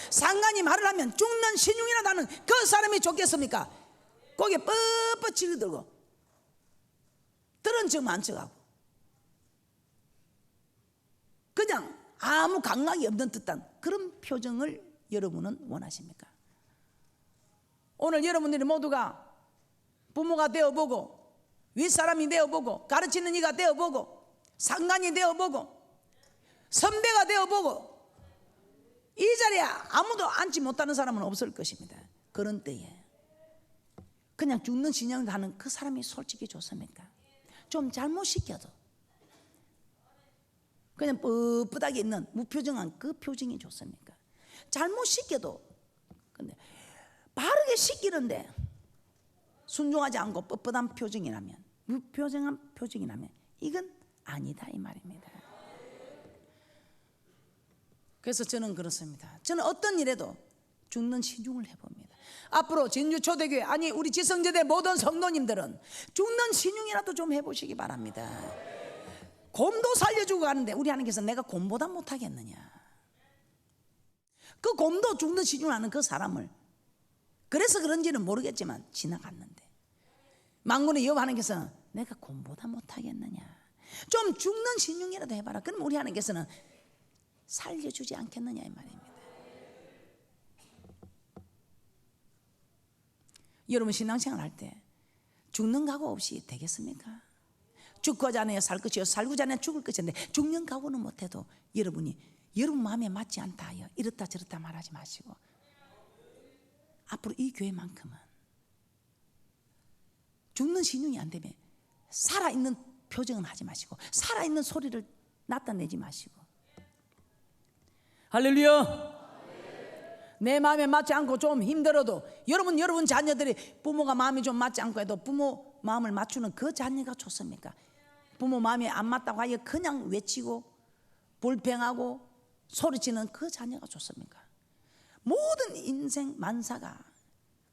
상관이 말을 하면 죽는 신용이라도 하는 그 사람이 좋겠습니까? 고개 뻣뻣 치르들고 들은 척만 척하고 그냥 아무 감각이 없는 듯한 그런 표정을 여러분은 원하십니까? 오늘 여러분들이 모두가 부모가 되어보고 윗사람이 되어보고 가르치는 이가 되어보고 상관이 되어보고 선배가 되어보고 이 자리에 아무도 앉지 못하는 사람은 없을 것입니다. 그런 때에 그냥 죽는 신용을 하는 그 사람이 솔직히 좋습니까? 좀 잘못 시켜도 그냥 뻣뻣하게 있는 무표정한 그 표정이 좋습니까? 잘못 시켜도 근데 바르게 시키는데 순종하지 않고 뻣뻣한 표정이라면, 무표정한 표정이라면 이건 아니다 이 말입니다. 그래서 저는 그렇습니다. 저는 어떤 일에도 죽는 신중을 해봅니다. 앞으로 진주초대교회 아니 우리 지성제대 모든 성도님들은 죽는 신중이라도 좀 해보시기 바랍니다. 곰도 살려주고 가는데 우리 하나님께서 내가 곰보다 못하겠느냐. 그 곰도 죽는 신중을 하는 그 사람을 그래서 그런지는 모르겠지만 지나갔는데 만군의 여호와 하나님께서는 내가 곰보다 못하겠느냐. 좀 죽는 신중이라도 해봐라. 그럼 우리 하나님께서는 살려주지 않겠느냐 이 말입니다. 여러분 신앙생활 할 때 죽는 각오 없이 되겠습니까? 죽고자 하네요 살 것이요 살고자 하네요 죽을 것인데 죽는 각오는 못해도 여러분이 여러분 마음에 맞지 않다 하여 이렇다 저렇다 말하지 마시고 앞으로 이 교회만큼은 죽는 신용이 안 되면 살아있는 표정은 하지 마시고 살아있는 소리를 나타내지 마시고 할렐루야. 내 마음에 맞지 않고 좀 힘들어도 여러분 자녀들이 부모가 마음이 좀 맞지 않고 해도 부모 마음을 맞추는 그 자녀가 좋습니까? 부모 마음이 안 맞다고 하여 그냥 외치고 불평하고 소리치는 그 자녀가 좋습니까? 모든 인생 만사가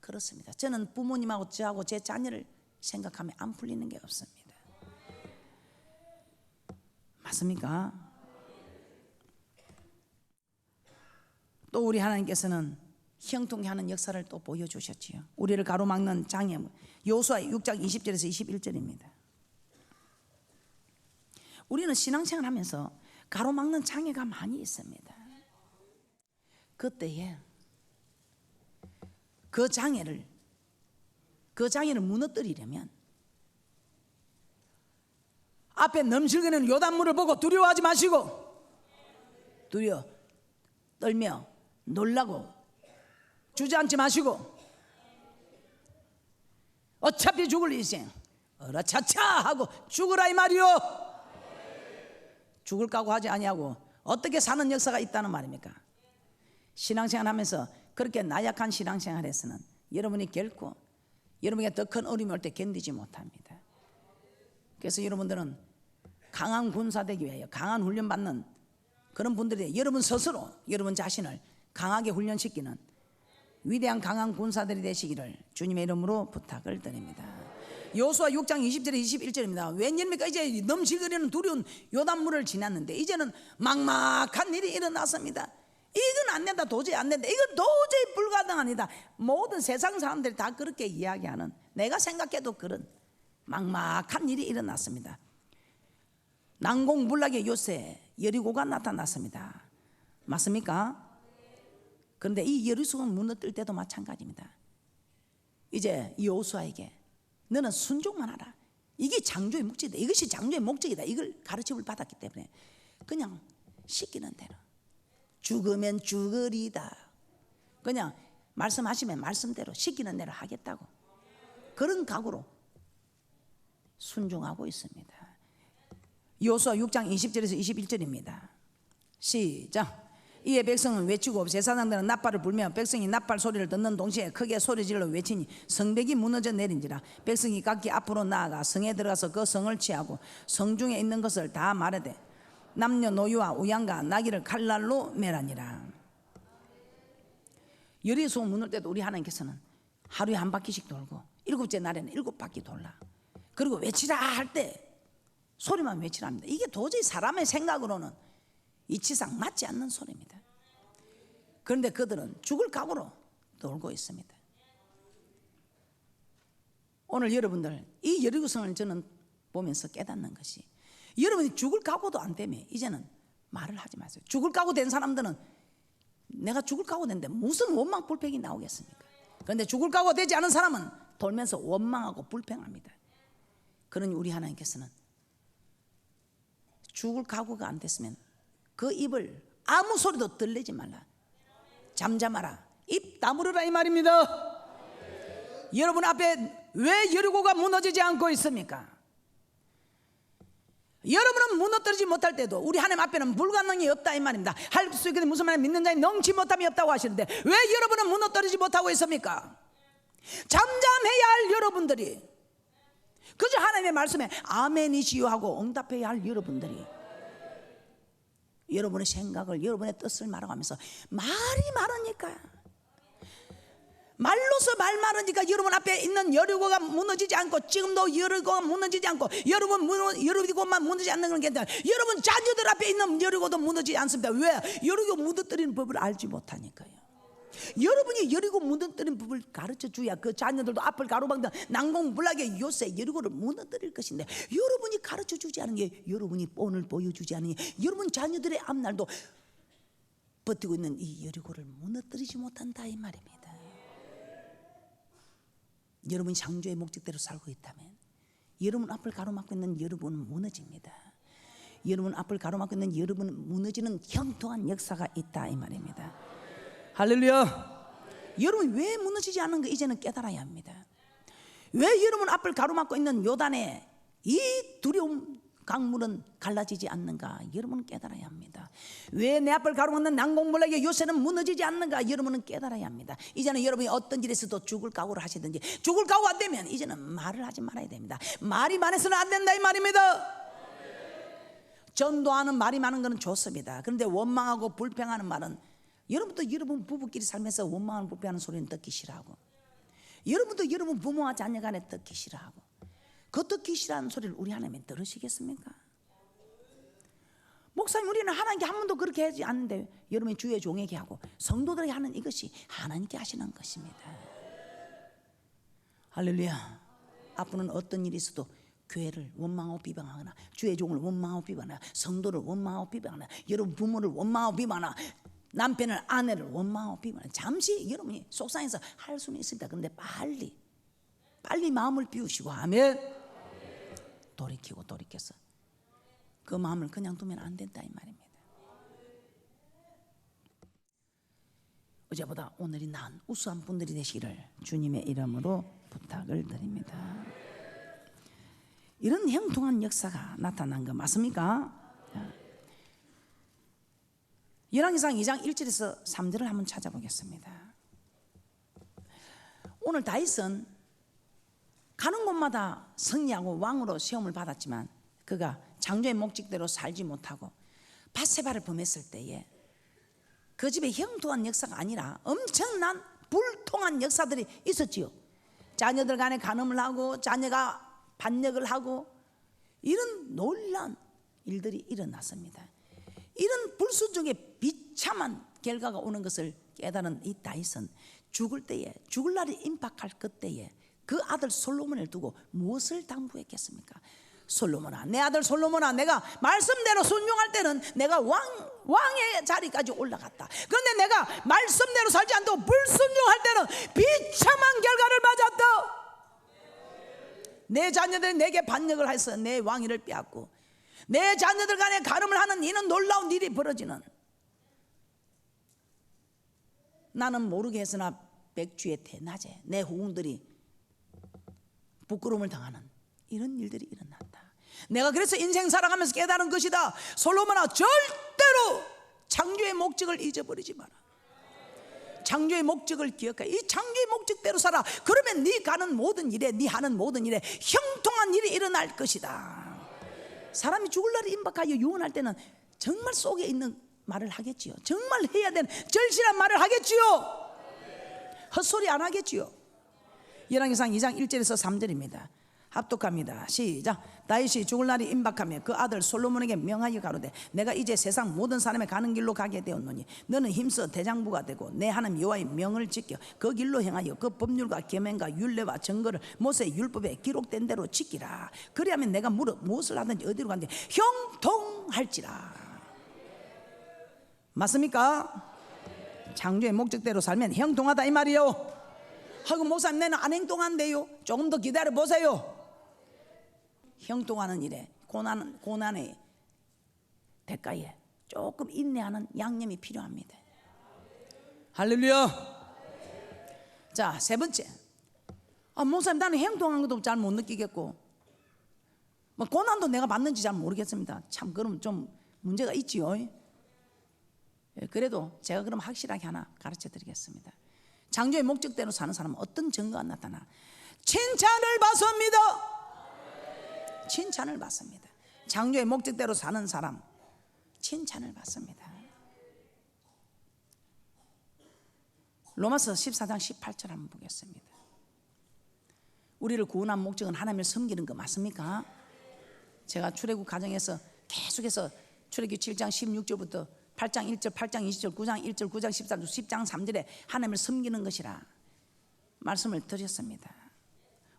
그렇습니다. 저는 부모님하고 저하고 제 자녀를 생각하면 안 풀리는 게 없습니다. 맞습니까? 또 우리 하나님께서는 형통케 하는 역사를 또 보여주셨지요. 우리를 가로막는 장애 여호수아 6장 20절에서 21절입니다. 우리는 신앙생활 하면서 가로막는 장애가 많이 있습니다. 그때에 그 장애를 무너뜨리려면 앞에 넘실거리는 요단물을 보고 두려워하지 마시고 떨며 놀라고 주저앉지 마시고 어차피 죽을 인생 어라차차 하고 죽으라 이 말이요. 죽을 각오하지 아니하고 어떻게 사는 역사가 있다는 말입니까? 신앙생활 하면서 그렇게 나약한 신앙생활에서는 여러분이 결코 여러분에게 더 큰 어려움이 올 때 견디지 못합니다. 그래서 여러분들은 강한 군사 되기 위하여 강한 훈련 받는 그런 분들이 여러분 스스로 여러분 자신을 강하게 훈련시키는 위대한 강한 군사들이 되시기를 주님의 이름으로 부탁을 드립니다. 여호수아 6장 20절에 21절입니다. 웬일입니까? 이제 넘실거리는 두려운 요단물을 지났는데 이제는 막막한 일이 일어났습니다. 이건 안 된다. 도저히 안 된다. 이건 도저히 불가능합니다. 모든 세상 사람들이 다 그렇게 이야기하는 내가 생각해도 그런 막막한 일이 일어났습니다. 난공불락의 요새 여리고가 나타났습니다. 맞습니까? 그런데 이 여리고성 무너뜨릴 때도 마찬가지입니다. 이제 여호수아에게 너는 순종만 하라. 이게 창조의 목적이다. 이것이 창조의 목적이다. 이걸 가르침을 받았기 때문에 그냥 시키는 대로, 죽으면 죽으리다, 그냥 말씀하시면 말씀대로 시키는 대로 하겠다고, 그런 각오로 순종하고 있습니다. 여호수아 6장 20절에서 21절입니다. 시작. 이에 백성은 외치고 제사장들은 나팔을 불며 백성이 나팔 소리를 듣는 동시에 크게 소리질러 외치니 성벽이 무너져 내린지라. 백성이 각기 앞으로 나아가 성에 들어가서 그 성을 취하고 성중에 있는 것을 다 말하되 남녀노유와 우양과 나귀를 칼날로 매라니라. 여리고성 무너질 때도 우리 하나님께서는 하루에 한 바퀴씩 돌고 7째 날에는 7바퀴 돌라. 그리고 외치라 할 때 소리만 외치라 합니다. 이게 도저히 사람의 생각으로는 이치상 맞지 않는 소리입니다. 그런데 그들은 죽을 각오로 돌고 있습니다. 오늘 여러분들 이 여리고성을 저는 보면서 깨닫는 것이, 여러분이 죽을 각오도 안 되면 이제는 말을 하지 마세요. 죽을 각오 된 사람들은 내가 죽을 각오 된데 무슨 원망 불평이 나오겠습니까? 그런데 죽을 각오 되지 않은 사람은 돌면서 원망하고 불평합니다. 그러니 우리 하나님께서는 죽을 각오가 안 됐으면 그 입을 아무 소리도 들리지 말라. 잠잠하라. 입 다물어라 이 말입니다. 여러분 앞에 왜 여리고가 무너지지 않고 있습니까? 여러분은 무너뜨리지 못할 때도 우리 하나님 앞에는 불가능이 없다 이 말입니다. 할 수 있게 무슨 말이냐, 믿는 자에 넘치 못함이 없다고 하시는데 왜 여러분은 무너뜨리지 못하고 있습니까? 잠잠해야 할 여러분들이, 그저 하나님의 말씀에 아멘이시요 하고 응답해야 할 여러분들이 여러분의 생각을, 여러분의 뜻을 말아가면서 말이 많으니까, 말로서 말 많으니까 여러분 앞에 있는 여리고가 무너지지 않고, 지금도 여리고가 무너지지 않고 여리고만 무너지지 않는 건 괜찮아요. 여러분 자녀들 앞에 있는 여리고도 무너지지 않습니다. 왜? 여리고 무너뜨리는 법을 알지 못하니까요. 여러분이 여리고 무너뜨리는 법을 가르쳐 줘야 그 자녀들도 앞을 가로막는 난공불락의 요새 여리고를 무너뜨릴 것인데, 여러분이 가르쳐 주지 않은 게, 여러분이 본을 보여주지 않은 게, 여러분 자녀들의 앞날도 버티고 있는 이 여리고를 무너뜨리지 못한다 이 말입니다. 여러분이 창조의 목적대로 살고 있다면 여러분 앞을 가로막고 있는 여러분은 무너집니다. 여러분 앞을 가로막고 있는 여러분은 무너지는 형통한 역사가 있다 이 말입니다. 할렐루야. 여러분 왜 무너지지 않는 거 이제는 깨달아야 합니다. 왜 여러분 앞을 가로막고 있는 요단의 이 두려움 강물은 갈라지지 않는가, 여러분은 깨달아야 합니다. 왜 내 앞을 가로막는 난공불락의 요새는 무너지지 않는가, 여러분은 깨달아야 합니다. 이제는 여러분이 어떤 일에서도 죽을 각오를 하시든지, 죽을 각오 안 되면 이제는 말을 하지 말아야 됩니다. 말이 많아서는 안 된다 이 말입니다. 전도하는 말이 많은 것은 좋습니다. 그런데 원망하고 불평하는 말은, 여러분도 여러분 부부끼리 살면서 원망하는 불평하는 소리는 듣기 싫어하고, 여러분도 여러분 부모와 자녀 간에 듣기 싫어하고, 그 듣기 싫어하는 소리를 우리 하나님이 들으시겠습니까? 목사님, 우리는 하나님께 한 번도 그렇게 하지 않는데 여러분이 주의 종에게 하고 성도들에게 하는 이것이 하나님께 하시는 것입니다. 할렐루야. 앞으로는 어떤 일이 있어도 교회를 원망하고 비방하거나, 주의 종을 원망하고 비방하거나, 성도를 원망하고 비방하거나, 여러분 부모를 원망하고 비방하거나, 남편을 아내를 원망하고 비방하거나, 잠시 여러분이 속상해서 할 수는 있습니다. 그런데 빨리 마음을 비우시고 하면 돌이켜서 그 마음을 그냥 두면 안 된다 이 말입니다. 어제보다 오늘이 나은 우수한 분들이 되시기를 주님의 이름으로 부탁을 드립니다. 이런 형통한 역사가 나타난 거 맞습니까? 열왕기상 2장 1절에서 3절을 한번 찾아보겠습니다. 오늘 다윗은 가는 곳마다 승리하고 왕으로 시험을 받았지만 그가 창조의 목적대로 살지 못하고 밧세바를 범했을 때에 그 집에 형통한 역사가 아니라 엄청난 불통한 역사들이 있었지요. 자녀들 간에 간음을 하고 자녀가 반역을 하고 이런 놀라운 일들이 일어났습니다. 이런 불순종의 비참한 결과가 오는 것을 깨달은 이 다윗은 죽을 날이 임박할 그때에 그 아들 솔로몬을 두고 무엇을 당부했겠습니까? 솔로몬아, 내 아들 솔로몬아, 내가 말씀대로 순종할 때는 내가 왕의 자리까지 올라갔다. 그런데 내가 말씀대로 살지 않고 불순종할 때는 비참한 결과를 맞았다. 내 자녀들이 내게 반역을 해서 내 왕위를 빼앗고 내 자녀들 간에 가름을 하는 이는 놀라운 일이 벌어지는, 나는 모르게 했으나 백주의 대낮에 내 후궁들이 부끄러움을 당하는 이런 일들이 일어났다. 내가 그래서 인생 살아가면서 깨달은 것이다. 솔로몬아, 절대로 창조의 목적을 잊어버리지 마라. 창조의 목적을 기억해. 이 창조의 목적대로 살아. 그러면 네 가는 모든 일에, 네 하는 모든 일에 형통한 일이 일어날 것이다. 사람이 죽을 날이 임박하여 유언할 때는 정말 속에 있는 말을 하겠지요. 정말 해야 되는 절실한 말을 하겠지요. 헛소리 안 하겠지요. 열왕기상 2장 1절에서 3절입니다. 합독합니다. 시작. 다윗이 죽을 날이 임박하며 그 아들 솔로몬에게 명하여 가로되 내가 이제 세상 모든 사람의 가는 길로 가게 되었노니 너는 힘써 대장부가 되고 내 하나님 여호와의 명을 지켜 그 길로 행하여 그 법률과 계명과 율례와 증거를 모세의 율법에 기록된 대로 지키라. 그리하면 내가 무엇을 하든지 어디로 가든지 형통할지라. 맞습니까? 창조의 목적대로 살면 형통하다 이 말이요. 하고 목사님 내는 안 행동한대요. 조금 더 기다려 보세요. 형통하는 일에 고난의 대가에 조금 인내하는 양념이 필요합니다. 할렐루야. 자, 세 번째, 목사님 나는 형통한 것도 잘 못 느끼겠고 뭐 고난도 내가 받는지 잘 모르겠습니다. 참 그럼 좀 문제가 있지요. 그래도 제가 그럼 확실하게 하나 가르쳐 드리겠습니다. 창조의 목적대로 사는 사람은 어떤 증거가 나타나? 칭찬을 받습니다. 칭찬을 받습니다. 창조의 목적대로 사는 사람 칭찬을 받습니다. 로마서 14장 18절 한번 보겠습니다. 우리를 구원한 목적은 하나님을 섬기는 거 맞습니까? 제가 출애굽 과정에서 계속해서 출애굽 7장 16절부터 8장 1절, 8장 20절, 9장 1절, 9장 13절, 10장 3절에 하나님을 섬기는 것이라 말씀을 드렸습니다.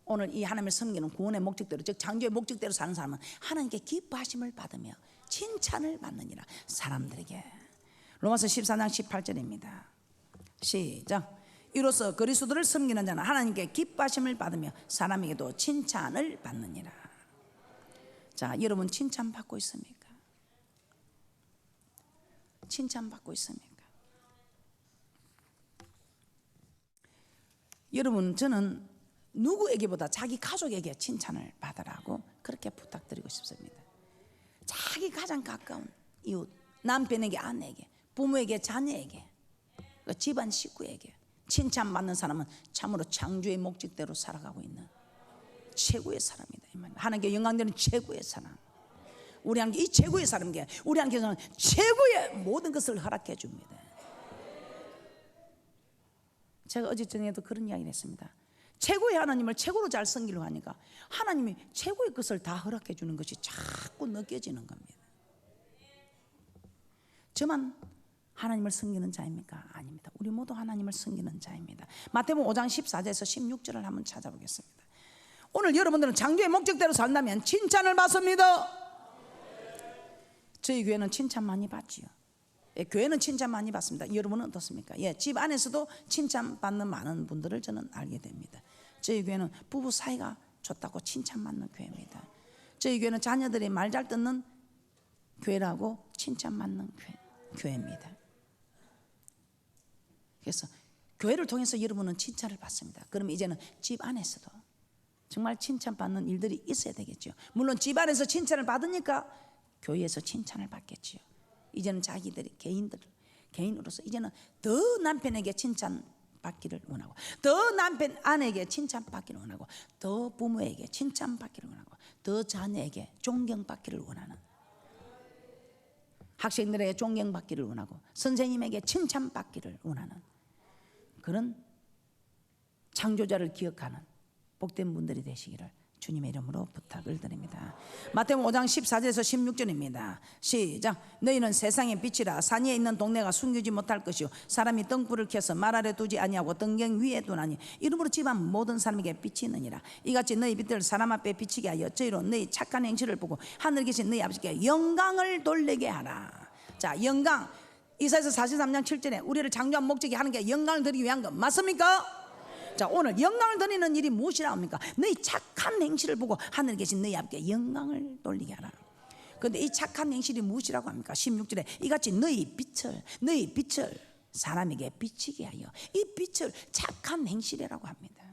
오늘 이 하나님을 섬기는 구원의 목적대로, 즉 창조의 목적대로 사는 사람은 하나님께 기뻐하심을 받으며 칭찬을 받느니라. 사람들에게. 로마서 14장 18절입니다. 시작. 이로써 그리스도를 섬기는 자는 하나님께 기뻐하심을 받으며 사람에게도 칭찬을 받느니라. 자, 여러분 칭찬 받고 있습니까? 칭찬 받고 있습니까? 여러분, 저는 누구에게보다 자기 가족에게 칭찬을 받으라고 그렇게 부탁드리고 싶습니다. 자기 가장 가까운 이웃, 남편에게, 아내에게, 부모에게, 자녀에게, 집안 식구에게 칭찬받는 사람은 참으로 창조의 목적대로 살아가고 있는 최고의 사람이다. 하나님께 영광되는 최고의 사람. 우리 하나님께 이 최고의 사람에게 우리 하나님께서는 최고의 모든 것을 허락해 줍니다. 제가 어제 저녁에도 그런 이야기를 했습니다. 최고의 하나님을 최고로 잘 섬기려고 하니까 하나님이 최고의 것을 다 허락해 주는 것이 자꾸 느껴지는 겁니다. 저만 하나님을 섬기는 자입니까? 아닙니다. 우리 모두 하나님을 섬기는 자입니다. 마태복음 5장 14절에서 16절을 한번 찾아보겠습니다. 오늘 여러분들은 창조의 목적대로 산다면 칭찬을 받습니다. 저희 교회는 칭찬 많이 받지요. 교회는 칭찬 많이 받습니다. 여러분은 어떻습니까? 집 안에서도 칭찬받는 많은 분들을 저는 알게 됩니다. 저희 교회는 부부 사이가 좋다고 칭찬받는 교회입니다. 저희 교회는 자녀들이 말 잘 듣는 교회라고 칭찬받는 교회입니다. 그래서 교회를 통해서 여러분은 칭찬을 받습니다. 그럼 이제는 집 안에서도 정말 칭찬받는 일들이 있어야 되겠죠. 물론 집 안에서 칭찬을 받으니까 교회에서 칭찬을 받겠지요. 이제는 자기들이 개인으로서 이제는 더 남편에게 칭찬받기를 원하고, 더 남편 아내에게 칭찬받기를 원하고, 더 부모에게 칭찬받기를 원하고, 더 자녀에게 존경받기를 원하는, 학생들에게 존경받기를 원하고, 선생님에게 칭찬받기를 원하는 그런 창조자를 기억하는 복된 분들이 되시기를 주님의 이름으로 부탁을 드립니다. 마태복음 5장 14절에서 16절입니다. 시작. 너희는 세상의 빛이라. 산 위에 있는 동네가 숨기지 못할 것이요 사람이 등불을 켜서 말 아래 두지 아니하고 등경 위에 두나니 이름으로 집안 모든 사람에게 빛이 있느니라. 이같이 너희 빛을 사람 앞에 비치게 하여 저희로 너희 착한 행실을 보고 하늘에 계신 너희 아버지께 영광을 돌리게 하라. 자, 영광. 이사야서 43장 7절에 우리를 창조한 목적이 하는 게 영광을 드리기 위한 것 맞습니까? 자, 오늘 영광을 드리는 일이 무엇이라 합니까? 너희 착한 행실을 보고 하늘에 계신 너희 아버지께 영광을 돌리게 하라. 그런데 이 착한 행실이 무엇이라고 합니까? 16절에 이같이 너희 빛을 사람에게 비치게 하여. 이 빛을 착한 행실이라고 합니다.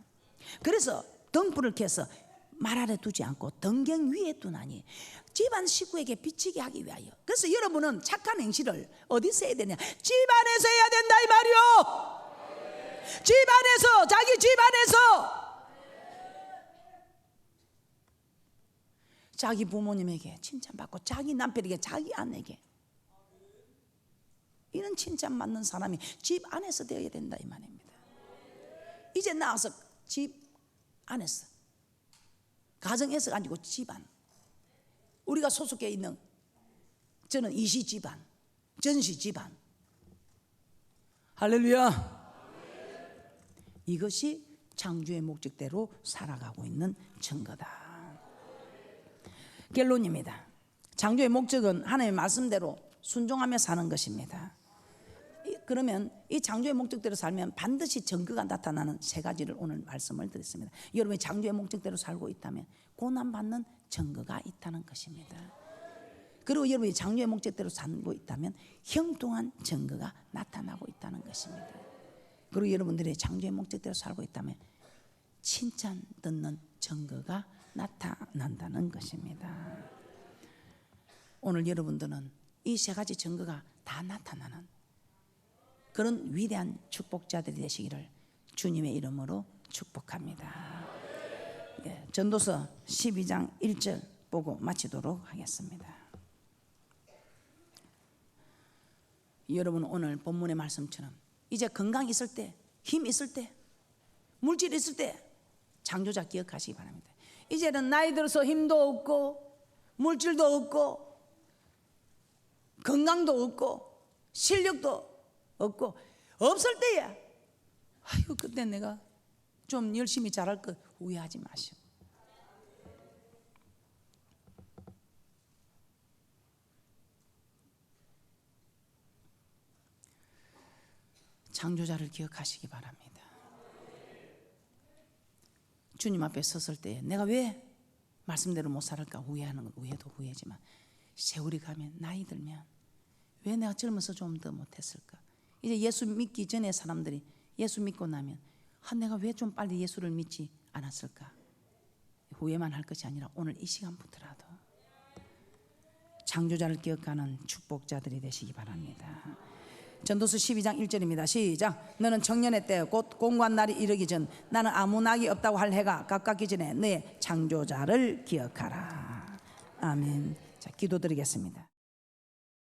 그래서 등불을 켜서 말 아래 두지 않고 등경 위에 두나니 집안 식구에게 비치게 하기 위하여. 그래서 여러분은 착한 행실을 어디서 해야 되냐? 집안에서 해야 된다 이 말이요. 집안에서, 자기 집안에서, 자기 부모님에게 칭찬받고 자기 남편에게, 자기 아내에게 이런 칭찬받는 사람이 집 안에서 되어야 된다 이 말입니다. 이제 나와서 집 안에서, 가정에서가 아니고 집안, 우리가 소속해 있는, 저는 이시 집안, 전시 집안. 할렐루야. 이것이 창조의 목적대로 살아가고 있는 증거다. 결론입니다. 창조의 목적은 하나님의 말씀대로 순종하며 사는 것입니다. 그러면 이 창조의 목적대로 살면 반드시 증거가 나타나는 세 가지를 오늘 말씀을 드렸습니다. 여러분이 창조의 목적대로 살고 있다면 고난받는 증거가 있다는 것입니다. 그리고 여러분이 창조의 목적대로 살고 있다면 형통한 증거가 나타나고 있다는 것입니다. 그리고 여러분들이 창조의 목적대로 살고 있다면 칭찬 듣는 증거가 나타난다는 것입니다. 오늘 여러분들은 이 세 가지 증거가 다 나타나는 그런 위대한 축복자들이 되시기를 주님의 이름으로 축복합니다. 전도서 12장 1절 보고 마치도록 하겠습니다. 여러분 오늘 본문의 말씀처럼 이제 건강 있을 때, 힘 있을 때, 물질 있을 때 창조자 기억하시기 바랍니다. 이제는 나이 들어서 힘도 없고 물질도 없고 건강도 없고 실력도 없고 없을 때야 아이고 그때 내가 좀 열심히 잘할 것 후회하지 마시고 창조자를 기억하시기 바랍니다. 주님 앞에 섰을 때 내가 왜 말씀대로 못 살을까 후회하는 건 후회도 후회지만 세월이 가면 나이 들면 왜 내가 젊어서 좀 더 못했을까. 이제 예수 믿기 전에 사람들이 예수 믿고 나면 내가 왜 좀 빨리 예수를 믿지 않았을까 후회만 할 것이 아니라 오늘 이 시간부터라도 창조자를 기억하는 축복자들이 되시기 바랍니다. 전도서 12장 1절입니다. 시작. 너는 청년의 때 곧 공고한 날이 이르기 전 나는 아무 낙이 없다고 할 해가 가깝기 전에 너의 창조자를 기억하라. 아멘. 자, 기도드리겠습니다.